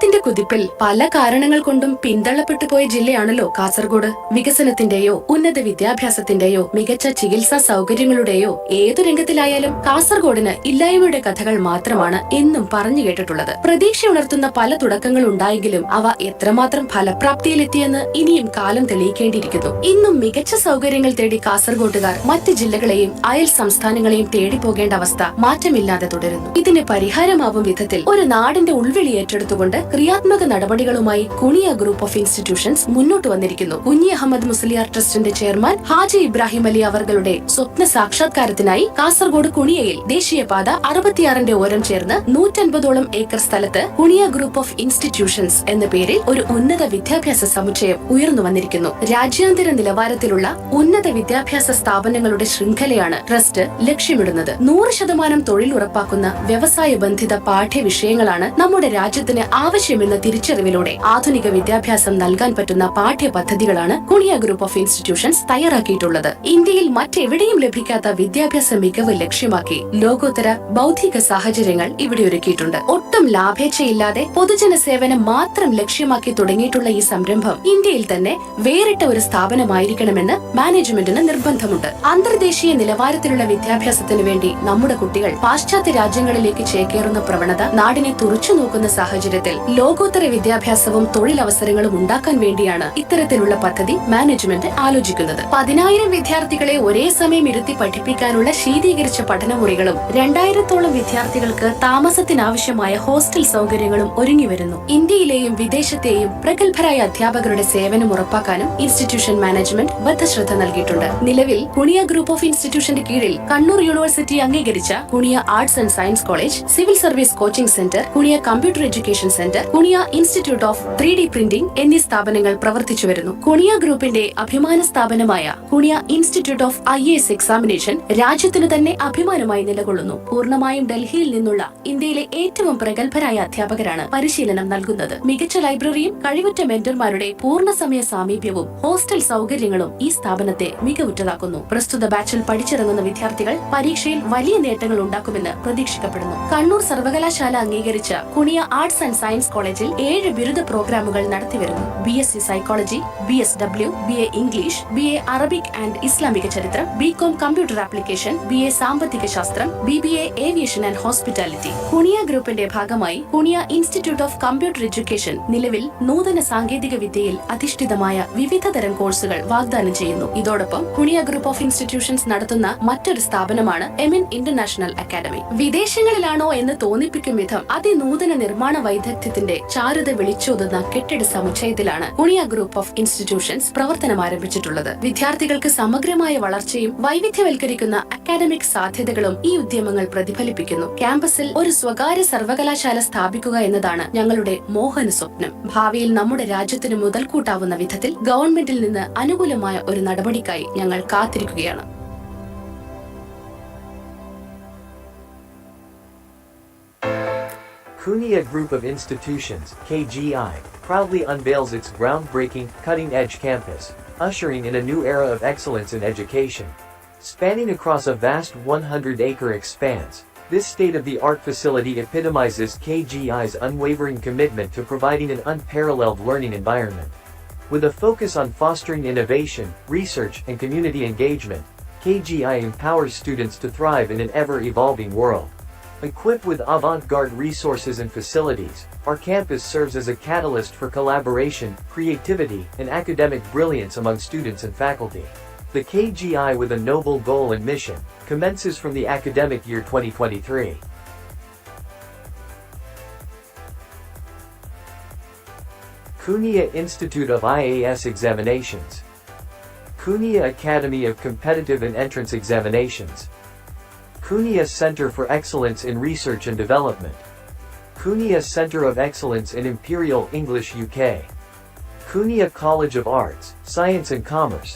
കാലത്തിന്റെ കുതിപ്പിൽ പല കാരണങ്ങൾ കൊണ്ടും പിന്തള്ളപ്പെട്ടു പോയ ജില്ലയാണല്ലോ കാസർഗോഡ്. വികസനത്തിന്റെയോ ഉന്നത വിദ്യാഭ്യാസത്തിന്റെയോ മികച്ച ചികിത്സാ സൗകര്യങ്ങളുടെയോ ഏതു രംഗത്തിലായാലും കാസർഗോഡിന് ഇല്ലായ്മയുടെ കഥകൾ മാത്രമാണ് എന്നും പറഞ്ഞു കേട്ടിട്ടുള്ളത്. പ്രതീക്ഷയുണർത്തുന്ന പല തുടക്കങ്ങൾ ഉണ്ടായെങ്കിലും അവ എത്രമാത്രം ഫലപ്രാപ്തിയിലെത്തിയെന്ന് ഇനിയും കാലം തെളിയിക്കേണ്ടിയിരിക്കുന്നു. ഇന്നും മികച്ച സൗകര്യങ്ങൾ തേടി കാസർഗോട്ടുകാർ മറ്റ് ജില്ലകളെയും അയൽ സംസ്ഥാനങ്ങളെയും തേടി പോകേണ്ട അവസ്ഥ മാറ്റമില്ലാതെ തുടരുന്നു. ഇതിന് പരിഹാരമാവും വിധത്തിൽ ഒരു നാടിന്റെ ഉൾവിളി ഏറ്റെടുത്തുകൊണ്ട് ക്രിയാത്മക നടപടികളുമായി കുണിയ ഗ്രൂപ്പ് ഓഫ് ഇൻസ്റ്റിറ്റ്യൂഷൻസ് മുന്നോട്ട് വന്നിരിക്കുന്നു. കുഞ്ഞി അഹമ്മദ് മുസ്ലിയാർ ട്രസ്റ്റിന്റെ ചെയർമാൻ ഹാജി ഇബ്രാഹിം അലി അവர்களுടെ സ്വപ്ന സാക്ഷാത്കാരത്തിനായി കാസർഗോഡ് കുണിയയിൽ ദേശീയപാത 66 ഓരം ചേർന്ന് 150ഓളം ഏക്കർ സ്ഥലത്ത് കുണിയ ഗ്രൂപ്പ് ഓഫ് ഇൻസ്റ്റിറ്റ്യൂഷൻസ് എന്ന പേരിൽ ഒരു ഉന്നത വിദ്യാഭ്യാസ സമുച്ചയം ഉയർന്നു വന്നിരിക്കുന്നു. രാജ്യാന്തര നിലവാരത്തിലുള്ള ഉന്നത വിദ്യാഭ്യാസ സ്ഥാപനങ്ങളുടെ ശൃംഖലയാണ് ട്രസ്റ്റ് ലക്ഷ്യമിടുന്നത്. 100% തൊഴിൽ ഉറപ്പാക്കുന്ന വ്യവസായ ബന്ധിത പാഠ്യവിഷയങ്ങളാണ് നമ്മുടെ രാജ്യത്തിന് ആവശ്യമെന്ന തിരിച്ചറിവിലൂടെ ആധുനിക വിദ്യാഭ്യാസം നൽകാൻ പറ്റുന്ന പാഠ്യപദ്ധതികളാണ് കുണിയ ഗ്രൂപ്പ് ഓഫ് ഇൻസ്റ്റിറ്റ്യൂഷൻസ് തയ്യാറാക്കിയിട്ടുള്ളത്. ഇന്ത്യയിൽ മറ്റെവിടെയും ലഭിക്കാത്ത വിദ്യാഭ്യാസ മികവ് ലക്ഷ്യമാക്കി ലോകോത്തര ബൗദ്ധിക സാഹചര്യങ്ങൾ ഇവിടെ ഒരുക്കിയിട്ടുണ്ട്. ഒട്ടും ലാഭേച്ഛയില്ലാതെ പൊതുജന സേവനം മാത്രം ലക്ഷ്യമാക്കി തുടങ്ങിയിട്ടുള്ള ഈ സംരംഭം ഇന്ത്യയിൽ തന്നെ വേറിട്ട ഒരു സ്ഥാപനമായിരിക്കണമെന്ന് മാനേജ്മെന്റിന് നിർബന്ധമുണ്ട്. അന്തർദേശീയ നിലവാരത്തിലുള്ള വിദ്യാഭ്യാസത്തിനു വേണ്ടി നമ്മുടെ കുട്ടികൾ പാശ്ചാത്യ രാജ്യങ്ങളിലേക്ക് ചേക്കേറുന്ന പ്രവണത നാടിനെ തുറച്ചു നോക്കുന്ന സാഹചര്യത്തിൽ ലോകോത്തര വിദ്യാഭ്യാസവും തൊഴിലവസരങ്ങളും ഉണ്ടാക്കാൻ വേണ്ടിയാണ് ഇത്തരത്തിലുള്ള പദ്ധതി മാനേജ്മെന്റ് ആലോചിക്കുന്നത്. 10,000 വിദ്യാർത്ഥികളെ ഒരേ സമയം ഇരുത്തി പഠിപ്പിക്കാനുള്ള ശീതീകരിച്ച പഠനമുറികളും 2000ഓളം വിദ്യാർത്ഥികൾക്ക് താമസത്തിനാവശ്യമായ ഹോസ്റ്റൽ സൗകര്യങ്ങളും ഒരുങ്ങിവരുന്നു. ഇന്ത്യയിലെയും വിദേശത്തെയും പ്രഗത്ഭരായ അധ്യാപകരുടെ സേവനം ഉറപ്പാക്കാനും ഇൻസ്റ്റിറ്റ്യൂഷൻ മാനേജ്മെന്റ് ബദ്ധശ്രദ്ധ നൽകിയിട്ടുണ്ട്. നിലവിൽ കുണിയ ഗ്രൂപ്പ് ഓഫ് ഇൻസ്റ്റിറ്റ്യൂഷന്റെ കീഴിൽ കണ്ണൂർ യൂണിവേഴ്സിറ്റി അംഗീകരിച്ച Kuniya arts and science college, civil service coaching centre, Kuniya computer education centre, Kuniya institute of 3D printing എന്നീ സ്ഥാപനങ്ങൾ പ്രവർത്തിച്ചു വരുന്നു. കുണിയ ഗ്രൂപ്പിന്റെ അഭിമാന സ്ഥാപനമായ Kuniya institute of IAS examination രാജ്യത്തിനു തന്നെ അഭിമാനമായി നിലകൊള്ളുന്നു. പൂർണ്ണമായും ഡൽഹിയിൽ നിന്നുള്ള ഇന്ത്യയിലെ ഏറ്റവും പ്രഗത്ഭരായ അധ്യാപകരാണ് പരിശീലനം നൽകുന്നത്. മികച്ച ലൈബ്രറിയും കഴിവുറ്റ മെന്റർമാരുടെ പൂർണ്ണസമയ സാമീപ്യവും ഹോസ്റ്റൽ സൗകര്യങ്ങളും ഈ സ്ഥാപനത്തെ മികവുറ്റതാക്കുന്നു. പ്രസ്തുത ബാച്ചിൽ പഠിച്ചിറങ്ങുന്ന വിദ്യാർത്ഥികൾ പരീക്ഷയിൽ വലിയ നേട്ടങ്ങൾ ഉണ്ടാക്കുമെന്ന് പ്രതീക്ഷിക്കപ്പെടുന്നു. കണ്ണൂർ സർവകലാശാല അംഗീകരിച്ച കുണിയ ആർട്സ് ആൻഡ് സയൻസ് കോളേജിൽ 7 ബിരുദ പ്രോഗ്രാമുകൾ നടത്തിവരുന്നു. BSc psychology, BSW, BA English, BA Arabic and ഇസ്ലാമിക ചരിത്രം, BCom കമ്പ്യൂട്ടർ ആപ്ലിക്കേഷൻ, BA സാമ്പത്തിക ശാസ്ത്രം, BBA aviation and hospitality. Kuniya ഗ്രൂപ്പിന്റെ ഭാഗമായി Kuniya institute of computer education നിലവിൽ നൂതന സാങ്കേതിക വിദ്യയിൽ അധിഷ്ഠിതമായ വിവിധ തരം കോഴ്സുകൾ വാഗ്ദാനം ചെയ്യുന്നു. ഇതോടൊപ്പം കുണിയ ഗ്രൂപ്പ് ഓഫ് ഇൻസ്റ്റിറ്റ്യൂഷൻസ് നടത്തുന്ന മറ്റൊരു സ്ഥാപനമാണ് എമിൻ ഇന്റർനാഷണൽ അക്കാദമി. വിദേശങ്ങളിലാണോ എന്ന് തോന്നിപ്പിക്കും വിധം അതിനൂതന നിർമ്മാണ വൈദഗ്ധ്യത്തിന്റെ ചാരുത വിളിച്ചോതുന്ന കെട്ടിട സമുച്ചയത്തിലാണ് കുണിയ ഗ്രൂപ്പ് ഓഫ് ഇൻസ്റ്റിറ്റ്യൂഷൻസ് പ്രവർത്തനം ആരംഭിച്ചിട്ടുള്ളത്. വിദ്യാർത്ഥികൾക്ക് സമഗ്രമായ വളർച്ചയും വൈവിധ്യവൽക്കരിക്കുന്ന അക്കാദമിക് സാധ്യതകളും ഈ ഉദ്യമങ്ങൾ പ്രതിഫലിപ്പിക്കുന്നു. ക്യാമ്പസിൽ ഒരു സ്വകാര്യ സർവകലാശാല സ്ഥാപിക്കുക എന്നതാണ് ഞങ്ങളുടെ മോഹന സ്വപ്നം. ഭാവിയിൽ നമ്മുടെ രാജ്യത്തിന് മുതൽക്കൂട്ടാവുന്ന വിധത്തിൽ ഗവൺമെന്റിൽ നിന്ന് അനുകൂലമായ ഒരു നടപടിക്കായി ഞങ്ങൾ കാത്തിരിക്കുകയാണ്. Kunia Group of Institutions, KGI, proudly unveils its groundbreaking, cutting-edge campus, ushering in a new era of excellence in education. Spanning across a vast 100-acre expanse, this state-of-the-art facility epitomizes KGI's unwavering commitment to providing an unparalleled learning environment. With a focus on fostering innovation, research, and community engagement, KGI empowers students to thrive in an ever-evolving world. Equipped with avant-garde resources and facilities, our campus serves as a catalyst for collaboration, creativity, and academic brilliance among students and faculty. The KGI, with a noble goal and mission, commences from the academic year 2023. Kunia Institute of IAS Examinations. Kunia Academy of Competitive and Entrance Examinations. Kunia Center for Excellence in Research and Development. Kunia Center of Excellence in Imperial English UK. Kunia College of Arts, Science and Commerce.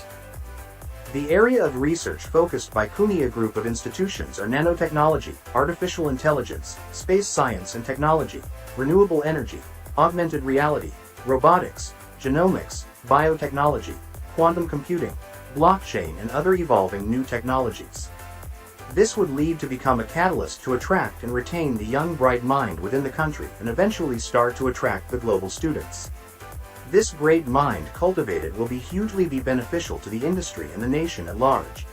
The area of research focused by Kunia Group of Institutions are nanotechnology, artificial intelligence, space science and technology, renewable energy, augmented reality, robotics, genomics, biotechnology, quantum computing, blockchain and other evolving new technologies. This would lead to become a catalyst to attract and retain the young bright mind within the country and eventually start to attract the global students. This great mind cultivated will be hugely beneficial to the industry and the nation at large.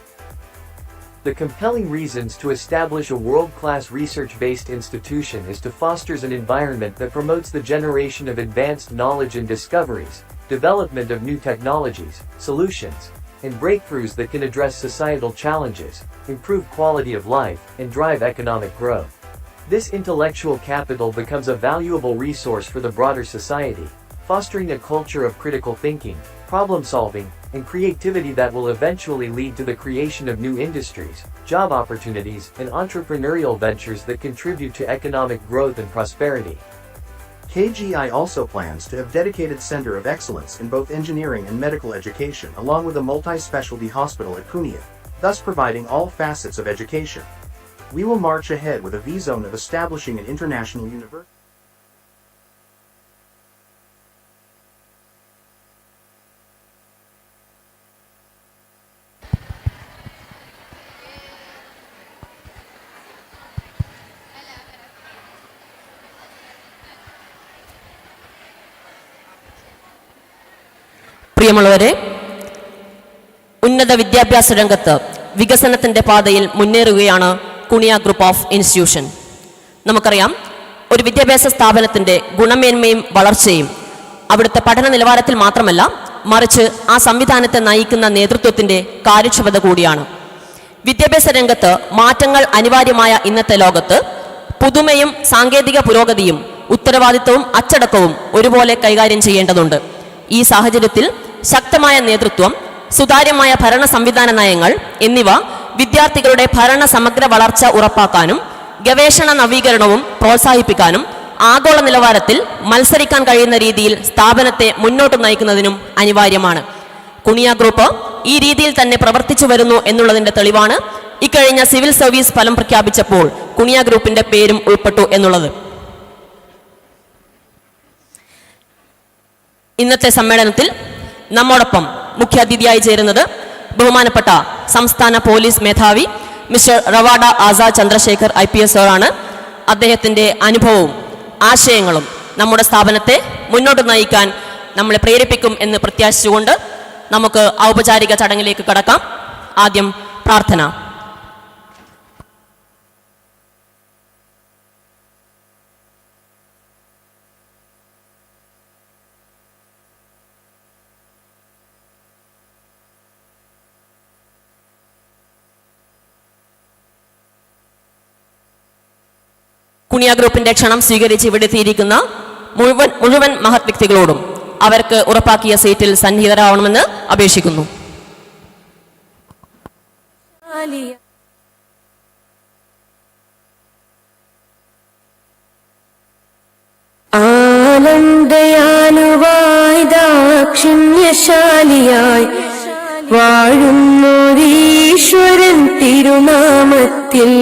The compelling reasons to establish a world-class research-based institution is to foster an environment that promotes the generation of advanced knowledge and discoveries, development of new technologies, solutions, and breakthroughs that can address societal challenges, improve quality of life, and drive economic growth. This intellectual capital becomes a valuable resource for the broader society, fostering a culture of critical thinking, problem-solving, and creativity that will eventually lead to the creation of new industries, job opportunities, and entrepreneurial ventures that contribute to economic growth and prosperity. KGI also plans to have dedicated center of excellence in both engineering and medical education along with a multi-specialty hospital at Cunha, thus providing all facets of education. We will march ahead with a vision of establishing an international university. പ്രിയമുള്ളവരെ, ഉന്നത വിദ്യാഭ്യാസ രംഗത്ത് വികസനത്തിന്റെ പാതയിൽ മുന്നേറുകയാണ് Kuniya group of institution. നമുക്കറിയാം, ഒരു വിദ്യാഭ്യാസ സ്ഥാപനത്തിന്റെ ഗുണമേന്മയും വളർച്ചയും അവിടുത്തെ പഠന നിലവാരത്തിൽ മാത്രമല്ല, മറിച്ച് ആ സംവിധാനത്തെ നയിക്കുന്ന നേതൃത്വത്തിന്റെ കാര്യക്ഷമത കൂടിയാണ്. വിദ്യാഭ്യാസ രംഗത്ത് മാറ്റങ്ങൾ അനിവാര്യമായ ഇന്നത്തെ ലോകത്ത് പുതുമയും സാങ്കേതിക പുരോഗതിയും ഉത്തരവാദിത്വവും അച്ചടക്കവും ഒരുപോലെ കൈകാര്യം ചെയ്യേണ്ടതുണ്ട്. ഈ സാഹചര്യത്തിൽ ശക്തമായ നേതൃത്വം, സുതാര്യമായ ഭരണ സംവിധാന നയങ്ങൾ എന്നിവ വിദ്യാർത്ഥികളുടെ ഭരണ സമഗ്ര വളർച്ച ഉറപ്പാക്കാനും ഗവേഷണ നവീകരണവും പ്രോത്സാഹിപ്പിക്കാനും ആഗോള നിലവാരത്തിൽ മത്സരിക്കാൻ കഴിയുന്ന രീതിയിൽ സ്ഥാപനത്തെ മുന്നോട്ട് നയിക്കുന്നതിനും അനിവാര്യമാണ്. കുണിയ ഗ്രൂപ്പ് ഈ രീതിയിൽ തന്നെ പ്രവർത്തിച്ചു വരുന്നു എന്നുള്ളതിന്റെ തെളിവാണ് ഇക്കഴിഞ്ഞ സിവിൽ സർവീസ് ഫലം പ്രഖ്യാപിച്ചപ്പോൾ കുണിയ ഗ്രൂപ്പിന്റെ പേരും ഉൾപ്പെട്ടു എന്നുള്ളത്. ഇന്നത്തെ സമ്മേളനത്തിൽ നമ്മോടൊപ്പം മുഖ്യാതിഥിയായി ചേരുന്നത് ബഹുമാനപ്പെട്ട സംസ്ഥാന പോലീസ് മേധാവി മിസ്റ്റർ റവാഡ ആസാദ് ചന്ദ്രശേഖർ IPS ആണ്. അദ്ദേഹത്തിൻ്റെ അനുഭവവും ആശയങ്ങളും നമ്മുടെ സ്ഥാപനത്തെ മുന്നോട്ട് നയിക്കാൻ നമ്മളെ പ്രേരിപ്പിക്കും എന്ന് പ്രത്യാശിച്ചുകൊണ്ട് നമുക്ക് ഔപചാരിക ചടങ്ങിലേക്ക് കടക്കാം. ആദ്യം പ്രാർത്ഥന. കുണിയ ഗ്രൂപ്പിന്റെ ക്ഷണം സ്വീകരിച്ച് ഇവിടെ എത്തിയിരിക്കുന്ന മുഴുവൻ മഹത് വ്യക്തികളോടും അവർക്ക് ഉറപ്പാക്കിയ സീറ്റിൽ സന്നിഹിതരാവണമെന്ന് അപേക്ഷിക്കുന്നു. ആനന്ദയാനുവായി ദാക്ഷിണ്യശാലിയായി വാഴുന്നോരീശ്വരൻ തിരുനാമത്തിൽ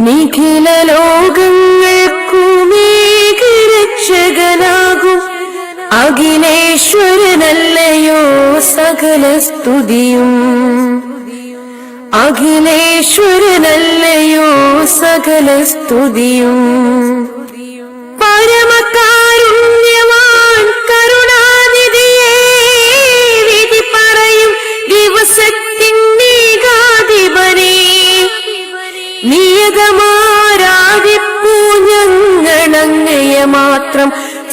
നിഖില ലോകങ്ങൾക്കുമേകരക്ഷകനാകും അഖിലേശ്വരനല്ലയോ സകല സ്തുതിയും. അഖിലേശ്വരനല്ലയോ സകല സ്തുതിയും. പരമകാരുണ്യവാൻ കരുണാനിധിയേ, വിധി പറയും ദിവസത്തിൻ നീകാധിപനേ, നിയതമാരാധിപ്പൂ ഞങ്ങളങ്ങയെ മാത്രം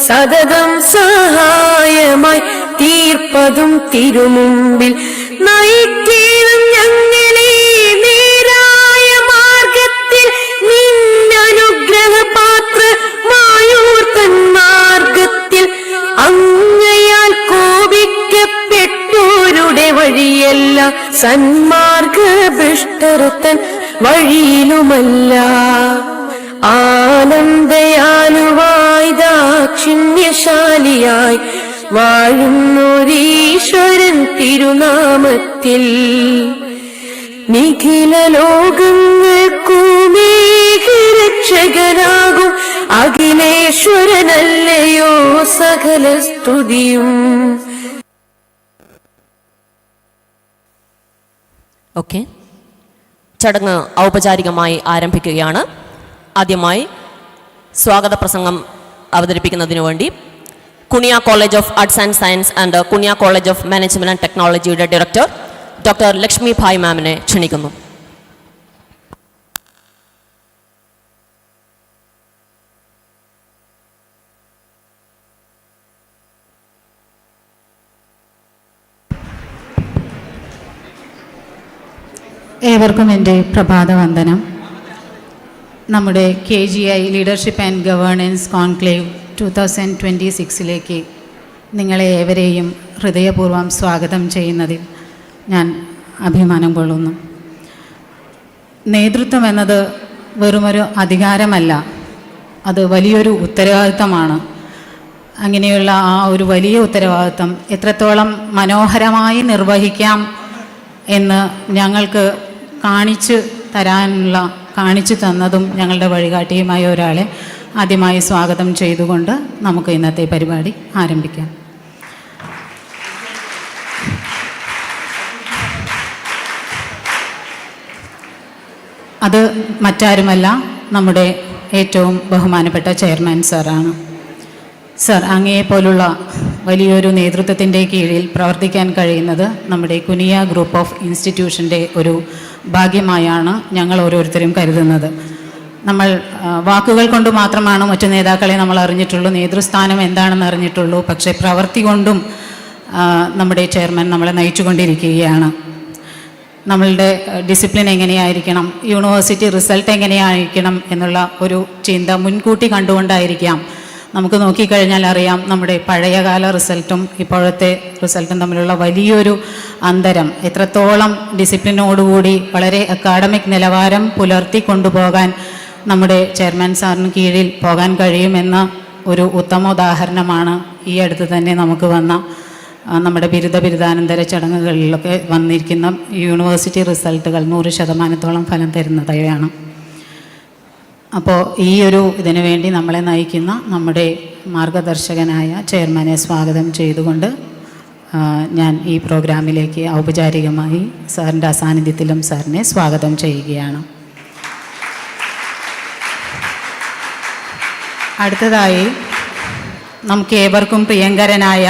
സതതം സഹായമായി തീർപ്പതും തിരുമുമ്പിൽ നയിക്കണം ഞങ്ങളെ നേരായ മാർഗത്തിൽ. നിന്നനുഗ്രഹപാത്രമായൂർത്തൻ മാർഗത്തിൽ അങ്ങയാൽ കോപിക്കപ്പെട്ടോരുടെ വഴിയല്ല, സന്മാർഗഭ്രഷ്ടർത്തൻ വഴിയിലുമല്ല. ആനന്ദയാനുവായി ദാക്ഷിണ്യശാലിയായി വാഴുന്നോരീശ്വരൻ തിരുനാമത്തിൽ നിഖില ലോകങ്ങൾക്കുമേകരക്ഷകനാകും അഖിലേശ്വരനല്ലയോ സകല സ്തുതിയും. ഓക്കെ, ചടങ്ങ് ഔപചാരികമായി ആരംഭിക്കുകയാണ്. ആദ്യമായി സ്വാഗത പ്രസംഗം അവതരിപ്പിക്കുന്നതിനു വേണ്ടി Kuniya college of arts and science and Kuniya college of management and ടെക്നോളജിയുടെ ഡയറക്ടർ ഡോക്ടർ ലക്ഷ്മി ഭായ് മാമിനെ ക്ഷണിക്കുന്നു. ഏവർക്കും എൻ്റെ പ്രഭാതവന്ദനം. നമ്മുടെ KGI leadership and governance conclave 2026 നിങ്ങളെ ഏവരെയും ഹൃദയപൂർവ്വം സ്വാഗതം ചെയ്യുന്നതിൽ ഞാൻ അഭിമാനം കൊള്ളുന്നു. നേതൃത്വം എന്നത് വെറുമൊരു അധികാരമല്ല, അത് വലിയൊരു ഉത്തരവാദിത്തമാണ്. അങ്ങനെയുള്ള ആ ഒരു വലിയ ഉത്തരവാദിത്തം എത്രത്തോളം മനോഹരമായി നിർവഹിക്കാം എന്ന് ഞങ്ങൾക്ക് കാണിച്ചു തന്നതും ഞങ്ങളുടെ വഴികാട്ടിയുമായ ഒരാളെ ആദ്യമായി സ്വാഗതം ചെയ്തുകൊണ്ട് നമുക്ക് ഇന്നത്തെ പരിപാടി ആരംഭിക്കാം. അത് മറ്റാരുമല്ല, നമ്മുടെ ഏറ്റവും ബഹുമാനപ്പെട്ട ചെയർമാൻ സാറാണ്. സർ, അങ്ങയെപ്പോലുള്ള വലിയൊരു നേതൃത്വത്തിൻ്റെ കീഴിൽ പ്രവർത്തിക്കാൻ കഴിയുന്നത് നമ്മുടെ കുനിയ ഗ്രൂപ്പ് ഓഫ് ഇൻസ്റ്റിറ്റ്യൂഷൻ്റെ ഒരു ഭാഗ്യമായാണ് ഞങ്ങൾ ഓരോരുത്തരും കരുതുന്നത്. നമ്മൾ വാക്കുകൾ കൊണ്ട് മാത്രമാണ് മറ്റു നേതാക്കളെ നമ്മൾ അറിഞ്ഞിട്ടുള്ളൂ, നേതൃസ്ഥാനം എന്താണെന്ന് അറിഞ്ഞിട്ടുള്ളൂ. പക്ഷേ പ്രവൃത്തി കൊണ്ടും നമ്മുടെ ചെയർമാൻ നമ്മളെ നയിച്ചുകൊണ്ടിരിക്കുകയാണ്. നമ്മളുടെ ഡിസിപ്ലിൻ എങ്ങനെയായിരിക്കണം, യൂണിവേഴ്സിറ്റി റിസൾട്ട് എങ്ങനെയായിരിക്കണം എന്നുള്ള ഒരു ചിന്ത മുൻകൂട്ടി കണ്ടുകൊണ്ടായിരിക്കാം. നമുക്ക് നോക്കിക്കഴിഞ്ഞാൽ അറിയാം, നമ്മുടെ പഴയകാല റിസൾട്ടും ഇപ്പോഴത്തെ റിസൾട്ടും തമ്മിലുള്ള വലിയൊരു അന്തരം. എത്രത്തോളം ഡിസിപ്ലിനോടുകൂടി വളരെ അക്കാഡമിക് നിലവാരം പുലർത്തി കൊണ്ടുപോകാൻ നമ്മുടെ ചെയർമാൻ സാറിന് കീഴിൽ പോകാൻ കഴിയുമെന്ന ഒരു ഉത്തമ ഉദാഹരണമാണ് ഈ അടുത്ത് തന്നെ നമുക്ക് വന്ന നമ്മുടെ ബിരുദാനന്തര ചടങ്ങുകളിലൊക്കെ വന്നിരിക്കുന്ന യൂണിവേഴ്സിറ്റി റിസൾട്ടുകൾ 100% ഫലം തരുന്നവയാണ്. അപ്പോൾ ഈ ഒരു ഇതിനു വേണ്ടി നമ്മളെ നയിക്കുന്ന നമ്മുടെ മാർഗദർശകനായ ചെയർമാനെ സ്വാഗതം ചെയ്തുകൊണ്ട് ഞാൻ ഈ പ്രോഗ്രാമിലേക്ക് ഔപചാരികമായി സാറിൻ്റെ അസാന്നിധ്യത്തിലും സാറിനെ സ്വാഗതം ചെയ്യുകയാണ്. അടുത്തതായി നമുക്ക് ഏവർക്കും പ്രിയങ്കരനായ,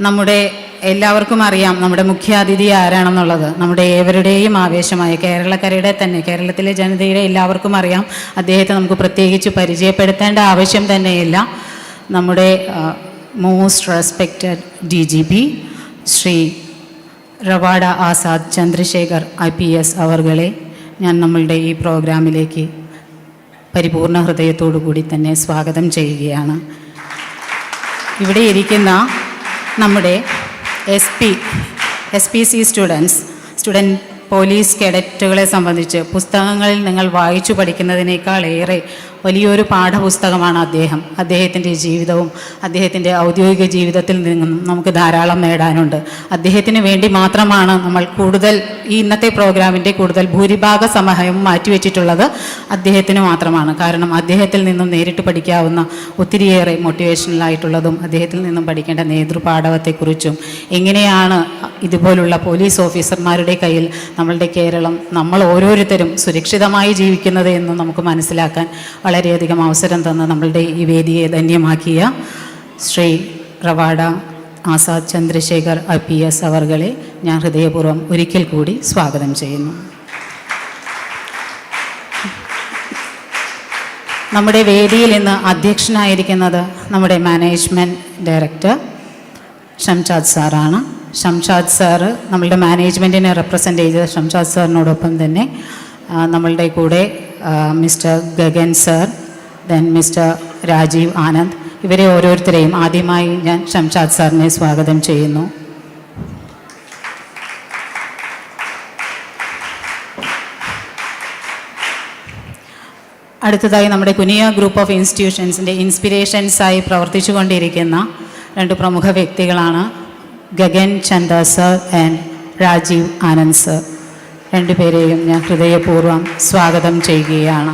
നമ്മുടെ എല്ലാവർക്കും അറിയാം നമ്മുടെ മുഖ്യാതിഥി ആരാണെന്നുള്ളത്, നമ്മുടെ ഏവരുടെയും ആവേശമായ കേരളക്കരയുടെ തന്നെ, കേരളത്തിലെ ജനതയുടെ എല്ലാവർക്കും അറിയാം. അദ്ദേഹത്തെ നമുക്ക് പ്രത്യേകിച്ച് പരിചയപ്പെടുത്തേണ്ട ആവശ്യം തന്നെയില്ല. നമ്മുടെ most respected DGP Shri Ravada Azad Chandrasekhar IPS അവർകളെ ഞാൻ നമ്മളുടെ ഈ പ്രോഗ്രാമിലേക്ക് പരിപൂർണ ഹൃദയത്തോടു കൂടി തന്നെ സ്വാഗതം ചെയ്യുകയാണ്. ഇവിടെ ഇരിക്കുന്ന നമ്മുടെ SPC സ്റ്റുഡൻറ്റ് പോലീസ് കേഡറ്റുകളെ സംബന്ധിച്ച് പുസ്തകങ്ങളിൽ നിങ്ങൾ വായിച്ചു പഠിക്കുന്നതിനേക്കാൾ ഏറെ വലിയൊരു പാഠപുസ്തകമാണ് അദ്ദേഹം. അദ്ദേഹത്തിൻ്റെ ജീവിതവും അദ്ദേഹത്തിൻ്റെ ഔദ്യോഗിക ജീവിതത്തിൽ നിന്നും നമുക്ക് ധാരാളം നേടാനുണ്ട്. അദ്ദേഹത്തിന് വേണ്ടി മാത്രമാണ് നമ്മൾ കൂടുതൽ ഈ ഇന്നത്തെ പ്രോഗ്രാമിൻ്റെ കൂടുതൽ ഭൂരിഭാഗ സമയവും മാറ്റിവെച്ചിട്ടുള്ളത് അദ്ദേഹത്തിന് മാത്രമാണ്. കാരണം അദ്ദേഹത്തിൽ നിന്നും നേരിട്ട് പഠിക്കാവുന്ന ഒത്തിരിയേറെ മോട്ടിവേഷണലായിട്ടുള്ളതും അദ്ദേഹത്തിൽ നിന്നും പഠിക്കേണ്ട നേതൃപാഠവത്തെക്കുറിച്ചും എങ്ങനെയാണ് ഇതുപോലുള്ള പോലീസ് ഓഫീസർമാരുടെ കയ്യിൽ നമ്മളുടെ കേരളം, നമ്മൾ ഓരോരുത്തരും സുരക്ഷിതമായി ജീവിക്കുന്നത് എന്ന് നമുക്ക് മനസ്സിലാക്കാൻ വളരെയധികം അവസരം തന്ന് നമ്മളുടെ ഈ വേദിയെ ധന്യമാക്കിയ ശ്രീ റവാഡ ആസാദ് ചന്ദ്രശേഖർ IPS അവർകളെ ഞാൻ ഹൃദയപൂർവ്വം ഒരിക്കൽ കൂടി സ്വാഗതം ചെയ്യുന്നു. നമ്മുടെ വേദിയിൽ ഇന്ന് അധ്യക്ഷനായിരിക്കുന്നത് നമ്മുടെ മാനേജ്മെൻറ്റ് ഡയറക്ടർ ഷംഷാദ് സാറാണ്. ഷംഷാദ് സാറ് നമ്മളുടെ മാനേജ്മെൻറ്റിനെ റെപ്രസെൻ്റ് ചെയ്ത ഷംഷാദ് സാറിനോടൊപ്പം തന്നെ നമ്മളുടെ കൂടെ mister Gagan sir, then mister Rajeev Anand, ഇവരെ ഓരോരുത്തരെയും ആദ്യമായി ഞാൻ ഷംഷാദ് സാറിനെ സ്വാഗതം ചെയ്യുന്നു. അടുത്തതായി നമ്മുടെ കുനിയ ഗ്രൂപ്പ് ഓഫ് ഇൻസ്റ്റിറ്റ്യൂഷൻസിൻ്റെ ഇൻസ്പിരേഷൻസായി പ്രവർത്തിച്ചു കൊണ്ടിരിക്കുന്ന രണ്ട് പ്രമുഖ വ്യക്തികളാണ് Gagan Chanda sir and Rajeev Anand sir. രണ്ടുപേരെയും ഞാൻ ഹൃദയപൂർവ്വം സ്വാഗതം ചെയ്യുകയാണ്.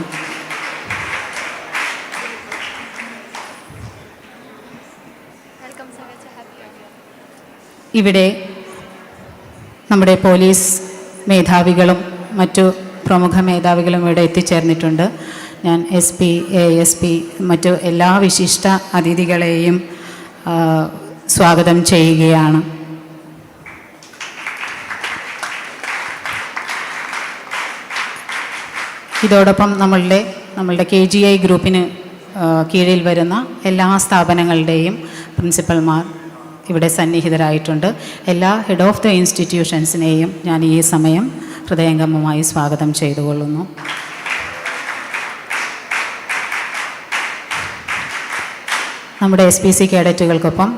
ഇവിടെ നമ്മുടെ പോലീസ് മേധാവികളും മറ്റു പ്രമുഖ മേധാവികളും ഇവിടെ എത്തിച്ചേർന്നിട്ടുണ്ട്. ഞാൻ SP, ASP മറ്റു എല്ലാ വിശിഷ്ട അതിഥികളെയും സ്വാഗതം ചെയ്യുകയാണ്. ഇതോടൊപ്പം നമ്മളുടെ KGI ഗ്രൂപ്പിന് കീഴിൽ വരുന്ന എല്ലാ സ്ഥാപനങ്ങളുടെയും പ്രിൻസിപ്പൽമാർ ഇവിടെ സന്നിഹിതരായിട്ടുണ്ട്. എല്ലാ ഹെഡ് ഓഫ് ദ ഇൻസ്റ്റിറ്റ്യൂഷൻസിനെയും ഞാൻ ഈ സമയം ഹൃദയംഗമമായി സ്വാഗതം ചെയ്തുകൊള്ളുന്നു. നമ്മുടെ SPC കേഡറ്റുകൾക്കൊപ്പം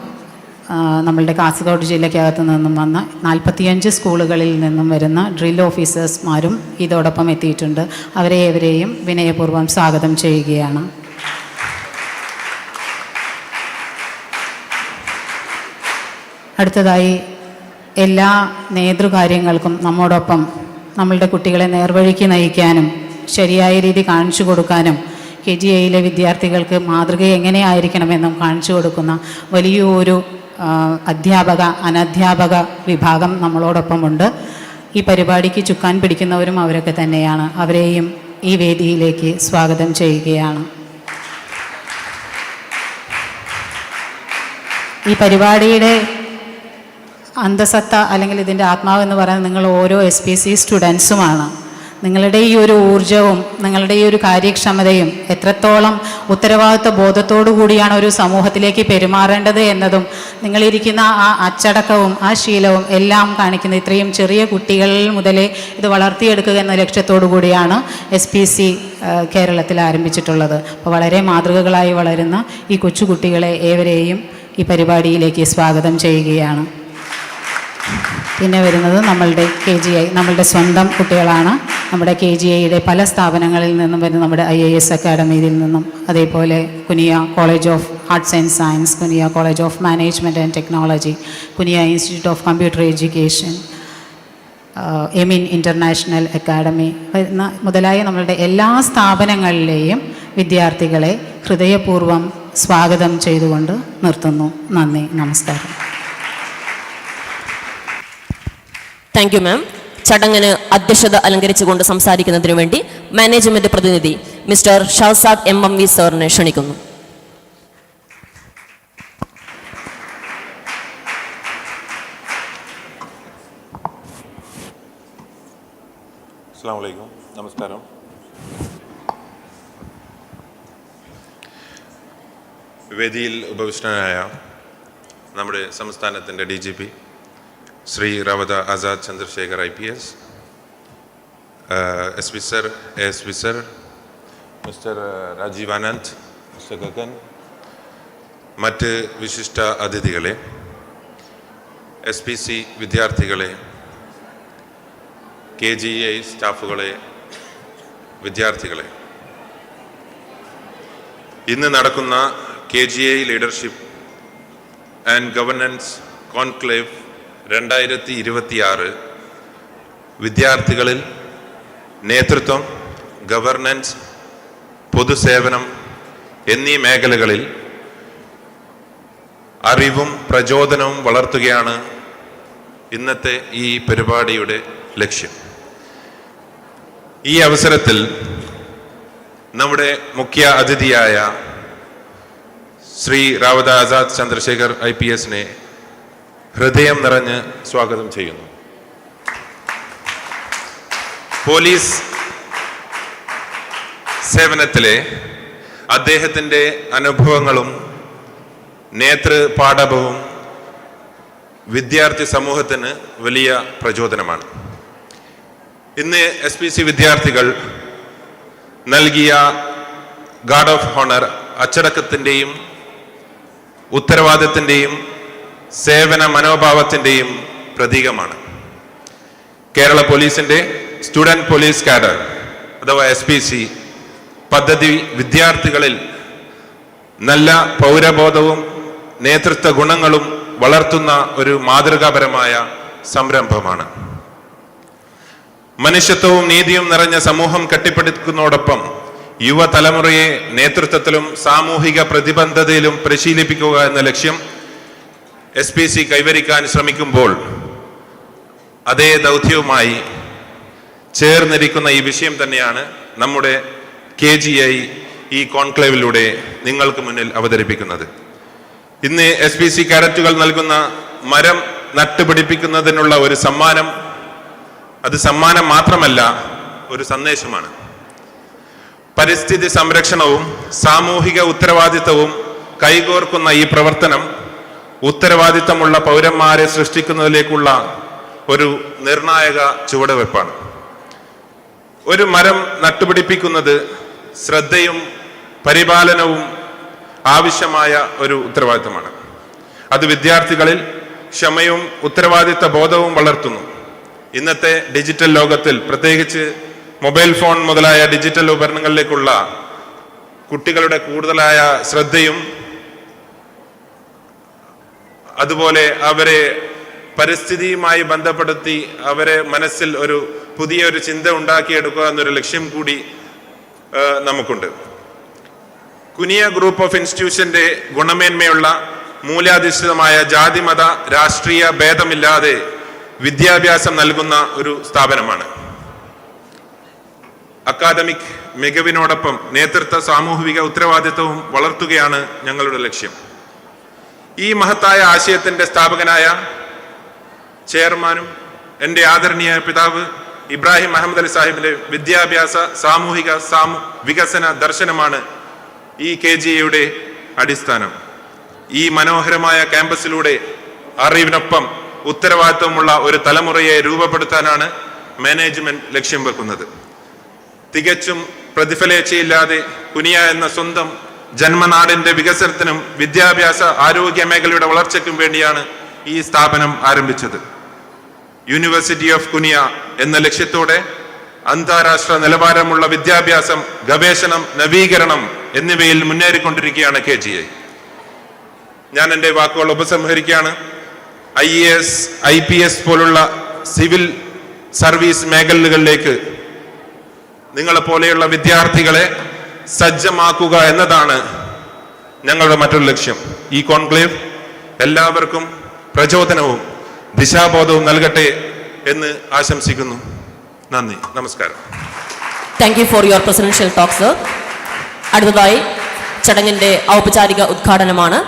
നമ്മളുടെ കാസർഗോഡ് ജില്ലയ്ക്കകത്ത് നിന്നും വന്ന 45 സ്കൂളുകളിൽ നിന്നും വരുന്ന ഡ്രിൽ ഓഫീസേഴ്സ്മാരും ഇതോടൊപ്പം എത്തിയിട്ടുണ്ട്. അവരെയും വിനയപൂർവ്വം സ്വാഗതം ചെയ്യുകയാണ്. അടുത്തതായി എല്ലാ നേതൃകാര്യങ്ങൾക്കും നമ്മോടൊപ്പം നമ്മളുടെ കുട്ടികളെ നേർവഴിക്ക് നയിക്കാനും ശരിയായ രീതി കാണിച്ചു കൊടുക്കാനും KGIയിലെ വിദ്യാർത്ഥികൾക്ക് മാതൃക എങ്ങനെയായിരിക്കണമെന്നും കാണിച്ചു കൊടുക്കുന്ന വലിയൊരു അധ്യാപക അനധ്യാപക വിഭാഗം നമ്മളോടൊപ്പമുണ്ട്. ഈ പരിപാടിക്ക് ചുക്കാൻ പിടിക്കുന്നവരും അവരൊക്കെ തന്നെയാണ്. അവരെയും ഈ വേദിയിലേക്ക് സ്വാഗതം ചെയ്യുകയാണ്. ഈ പരിപാടിയുടെ അന്തസത്ത അല്ലെങ്കിൽ ഇതിൻ്റെ ആത്മാവെന്ന് പറയുന്നത് നിങ്ങൾ ഓരോ SPC സ്റ്റുഡൻസുമാണ്. നിങ്ങളുടെ ഈ ഒരു ഊർജവും നിങ്ങളുടെ ഈ ഒരു കാര്യക്ഷമതയും എത്രത്തോളം ഉത്തരവാദിത്വ ബോധത്തോടു കൂടിയാണ് ഒരു സമൂഹത്തിലേക്ക് പെരുമാറേണ്ടത് എന്നതും നിങ്ങളിരിക്കുന്ന ആ അച്ചടക്കവും ആ ശീലവും എല്ലാം കാണിക്കുന്ന ഇത്രയും ചെറിയ കുട്ടികളിൽ മുതലേ ഇത് വളർത്തിയെടുക്കുക എന്ന ലക്ഷ്യത്തോടു കൂടിയാണ് SPC കേരളത്തിൽ ആരംഭിച്ചിട്ടുള്ളത്. അപ്പോൾ വളരെ മാതൃകകളായി വളരുന്ന ഈ കൊച്ചുകുട്ടികളെ ഏവരെയും ഈ പരിപാടിയിലേക്ക് സ്വാഗതം ചെയ്യുകയാണ്. പിന്നെ വരുന്നത് നമ്മളുടെ KGI നമ്മളുടെ സ്വന്തം കുട്ടികളാണ്. നമ്മുടെ KGIയുടെ പല സ്ഥാപനങ്ങളിൽ നിന്നും വരുന്ന നമ്മുടെ IAS അക്കാഡമിയിൽ നിന്നും, അതേപോലെ Kuniya college of arts and science, Kuniya college of management and technology, Kuniya institute of computer education, എമിൻ ഇൻ്റർനാഷണൽ അക്കാഡമി മുതലായ നമ്മളുടെ എല്ലാ സ്ഥാപനങ്ങളിലെയും വിദ്യാർത്ഥികളെ ഹൃദയപൂർവ്വം സ്വാഗതം ചെയ്തുകൊണ്ട് നിർത്തുന്നു. നന്ദി, നമസ്കാരം. Thank you ma'am. ചടങ്ങിന് അധ്യക്ഷത അലങ്കരിച്ചുകൊണ്ട് സംസാരിക്കുന്നതിനു വേണ്ടി മാനേജ്മെന്റ് പ്രതിനിധി മിസ്റ്റർ ഷൗസാദ് MMV സാറിനെ ക്ഷണിക്കുന്നു. അസ്സലാമു അലൈക്കും, നമസ്കാരം. വേദിയിൽ ഉപവിഷ്ടനായ നമ്മുടെ സംസ്ഥാനത്തിൻ്റെ DGP Shri Ravada Azad Chandrasekhar IPS, SP sir, ASP sir, mister Rajeev Anand, mister Gagan, മറ്റ് വിശിഷ്ട അതിഥികളെ, SPC വിദ്യാർത്ഥികളെ, KGI സ്റ്റാഫുകളെ, വിദ്യാർത്ഥികളെ, ഇന്ന് നടക്കുന്ന KGI leadership and governance conclave 2026 വിദ്യാർത്ഥികളിൽ നേതൃത്വം, ഗവർണൻസ്, പൊതുസേവനം എന്നീ മേഖലകളിൽ അറിവും പ്രചോദനവും വളർത്തുകയാണ് ഇന്നത്തെ ഈ പരിപാടിയുടെ ലക്ഷ്യം. ഈ അവസരത്തിൽ നമ്മുടെ മുഖ്യ അതിഥിയായ ശ്രീ റാവത ആസാദ് ചന്ദ്രശേഖർ IPSനെ ഹൃദയം നിറഞ്ഞ് സ്വാഗതം ചെയ്യുന്നു. പോലീസ് സേവനത്തിലെ അദ്ദേഹത്തിൻ്റെ അനുഭവങ്ങളും നേതൃപാടവവും വിദ്യാർത്ഥി സമൂഹത്തിന് വലിയ പ്രചോദനമാണ്. ഇന്ന് SPC വിദ്യാർത്ഥികൾ നൽകിയ ഗാർഡ് ഓഫ് ഓണർ അച്ചടക്കത്തിൻ്റെയും ഉത്തരവാദിത്തത്തിൻ്റെയും സേവന മനോഭാവത്തിൻ്റെയും പ്രതീകമാണ്. കേരള പോലീസിൻ്റെ സ്റ്റുഡൻറ് പോലീസ് കാഡർ അഥവാ SPC പദ്ധതി വിദ്യാർത്ഥികളിൽ നല്ല പൗരബോധവും നേതൃത്വ ഗുണങ്ങളും വളർത്തുന്ന ഒരു മാതൃകാപരമായ സംരംഭമാണ്. മനുഷ്യത്വവും നീതിയും നിറഞ്ഞ സമൂഹം കെട്ടിപ്പടുക്കുന്നതോടൊപ്പം യുവതലമുറയെ നേതൃത്വത്തിലും സാമൂഹിക പ്രതിബദ്ധതയിലും പരിശീലിപ്പിക്കുക എന്ന ലക്ഷ്യം SPC കൈവരിക്കാൻ ശ്രമിക്കുമ്പോൾ അതേ ദൗത്യവുമായി ചേർന്നിരിക്കുന്ന ഈ വിഷയം തന്നെയാണ് നമ്മുടെ KGI ഈ കോൺക്ലേവിലൂടെ നിങ്ങൾക്ക് മുന്നിൽ അവതരിപ്പിക്കുന്നത്. ഇന്ന് SPC കാഡറ്റുകൾ നൽകുന്ന മരം നട്ടുപിടിപ്പിക്കുന്നതിനുള്ള ഒരു സമ്മാനം, അത് സമ്മാനം മാത്രമല്ല, ഒരു സന്ദേശമാണ്. പരിസ്ഥിതി സംരക്ഷണവും സാമൂഹിക ഉത്തരവാദിത്തവും കൈകോർക്കുന്ന ഈ പ്രവർത്തനം ഉത്തരവാദിത്തമുള്ള പൗരന്മാരെ സൃഷ്ടിക്കുന്നതിലേക്കുള്ള ഒരു നിർണായക ചുവടുവെപ്പാണ്. ഒരു മരം നട്ടുപിടിപ്പിക്കുന്നത് ശ്രദ്ധയും പരിപാലനവും ആവശ്യമായ ഒരു ഉത്തരവാദിത്തമാണ്. അത് വിദ്യാർത്ഥികളിൽ ക്ഷമയും ഉത്തരവാദിത്ത ബോധവും വളർത്തുന്നു. ഇന്നത്തെ ഡിജിറ്റൽ ലോകത്തിൽ, പ്രത്യേകിച്ച് മൊബൈൽ ഫോൺ മുതലായ ഡിജിറ്റൽ ഉപകരണങ്ങളിലേക്കുള്ള കുട്ടികളുടെ കൂടുതലായ ശ്രദ്ധയും അതുപോലെ അവരെ പരിസ്ഥിതിയുമായി ബന്ധപ്പെടുത്തി അവരെ മനസ്സിൽ ഒരു പുതിയൊരു ചിന്ത ഉണ്ടാക്കിയെടുക്കുക എന്നൊരു ലക്ഷ്യം കൂടി നമുക്കുണ്ട്. കുനിയ ഗ്രൂപ്പ് ഓഫ് ഇൻസ്റ്റിറ്റ്യൂഷന്റെ ഗുണമേന്മയുള്ള മൂല്യാധിഷ്ഠിതമായ ജാതിമത രാഷ്ട്രീയ ഭേദമില്ലാതെ വിദ്യാഭ്യാസം നൽകുന്ന ഒരു സ്ഥാപനമാണ്. അക്കാദമിക് മികവിനോടൊപ്പം നേതൃത്വ സാമൂഹിക ഉത്തരവാദിത്വവും വളർത്തുകയാണ് ഞങ്ങളുടെ ലക്ഷ്യം. ഈ മഹത്തായ ആശയത്തിന്റെ സ്ഥാപകനായ ചെയർമാനും എൻ്റെ ആദരണീയ പിതാവ് ഇബ്രാഹിം അഹമ്മദ് അലി സാഹിബിന്റെ വിദ്യാഭ്യാസ സാമൂഹിക വികസന ദർശനമാണ് ഈ KGIയുടെ അടിസ്ഥാനം. ഈ മനോഹരമായ ക്യാമ്പസിലൂടെ അറിവിനൊപ്പം ഉത്തരവാദിത്വമുള്ള ഒരു തലമുറയെ രൂപപ്പെടുത്താനാണ് മാനേജ്മെന്റ് ലക്ഷ്യം വെക്കുന്നത്. തികച്ചും പ്രതിഫലേച്ഛയില്ലാതെ കുനിയ എന്ന സ്വന്തം ജന്മനാടിന്റെ വികസനത്തിനും വിദ്യാഭ്യാസ ആരോഗ്യ മേഖലയുടെ വളർച്ചയ്ക്കും വേണ്ടിയാണ് ഈ സ്ഥാപനം ആരംഭിച്ചത്. യൂണിവേഴ്സിറ്റി ഓഫ് കുനിയ എന്ന ലക്ഷ്യത്തോടെ അന്താരാഷ്ട്ര നിലവാരമുള്ള വിദ്യാഭ്യാസം, ഗവേഷണം, നവീകരണം എന്നിവയിൽ മുന്നേറിക്കൊണ്ടിരിക്കുകയാണ് KGI. ഞാൻ എൻ്റെ വാക്കുകൾ ഉപസംഹരിക്കുകയാണ്. IAS, IPS പോലുള്ള സിവിൽ സർവീസ് മേഖലകളിലേക്ക് നിങ്ങളെപ്പോലെയുള്ള വിദ്യാർത്ഥികളെ സജ്ജമാക്കുക എന്നതാണ് ഞങ്ങളുടെ മറ്റൊരു ലക്ഷ്യം. ഈ കോൺക്ലേവ് എല്ലാവർക്കും പ്രചോദനവും ദിശാബോധവും നൽകട്ടെ എന്ന് ആശംസിക്കുന്നു. നന്ദി, നമസ്കാരം. Thank you for your presidential talk, sir. അടുത്തതായി ചടങ്ങിൻ്റെ ഔപചാരിക ഉദ്ഘാടനമാണ്.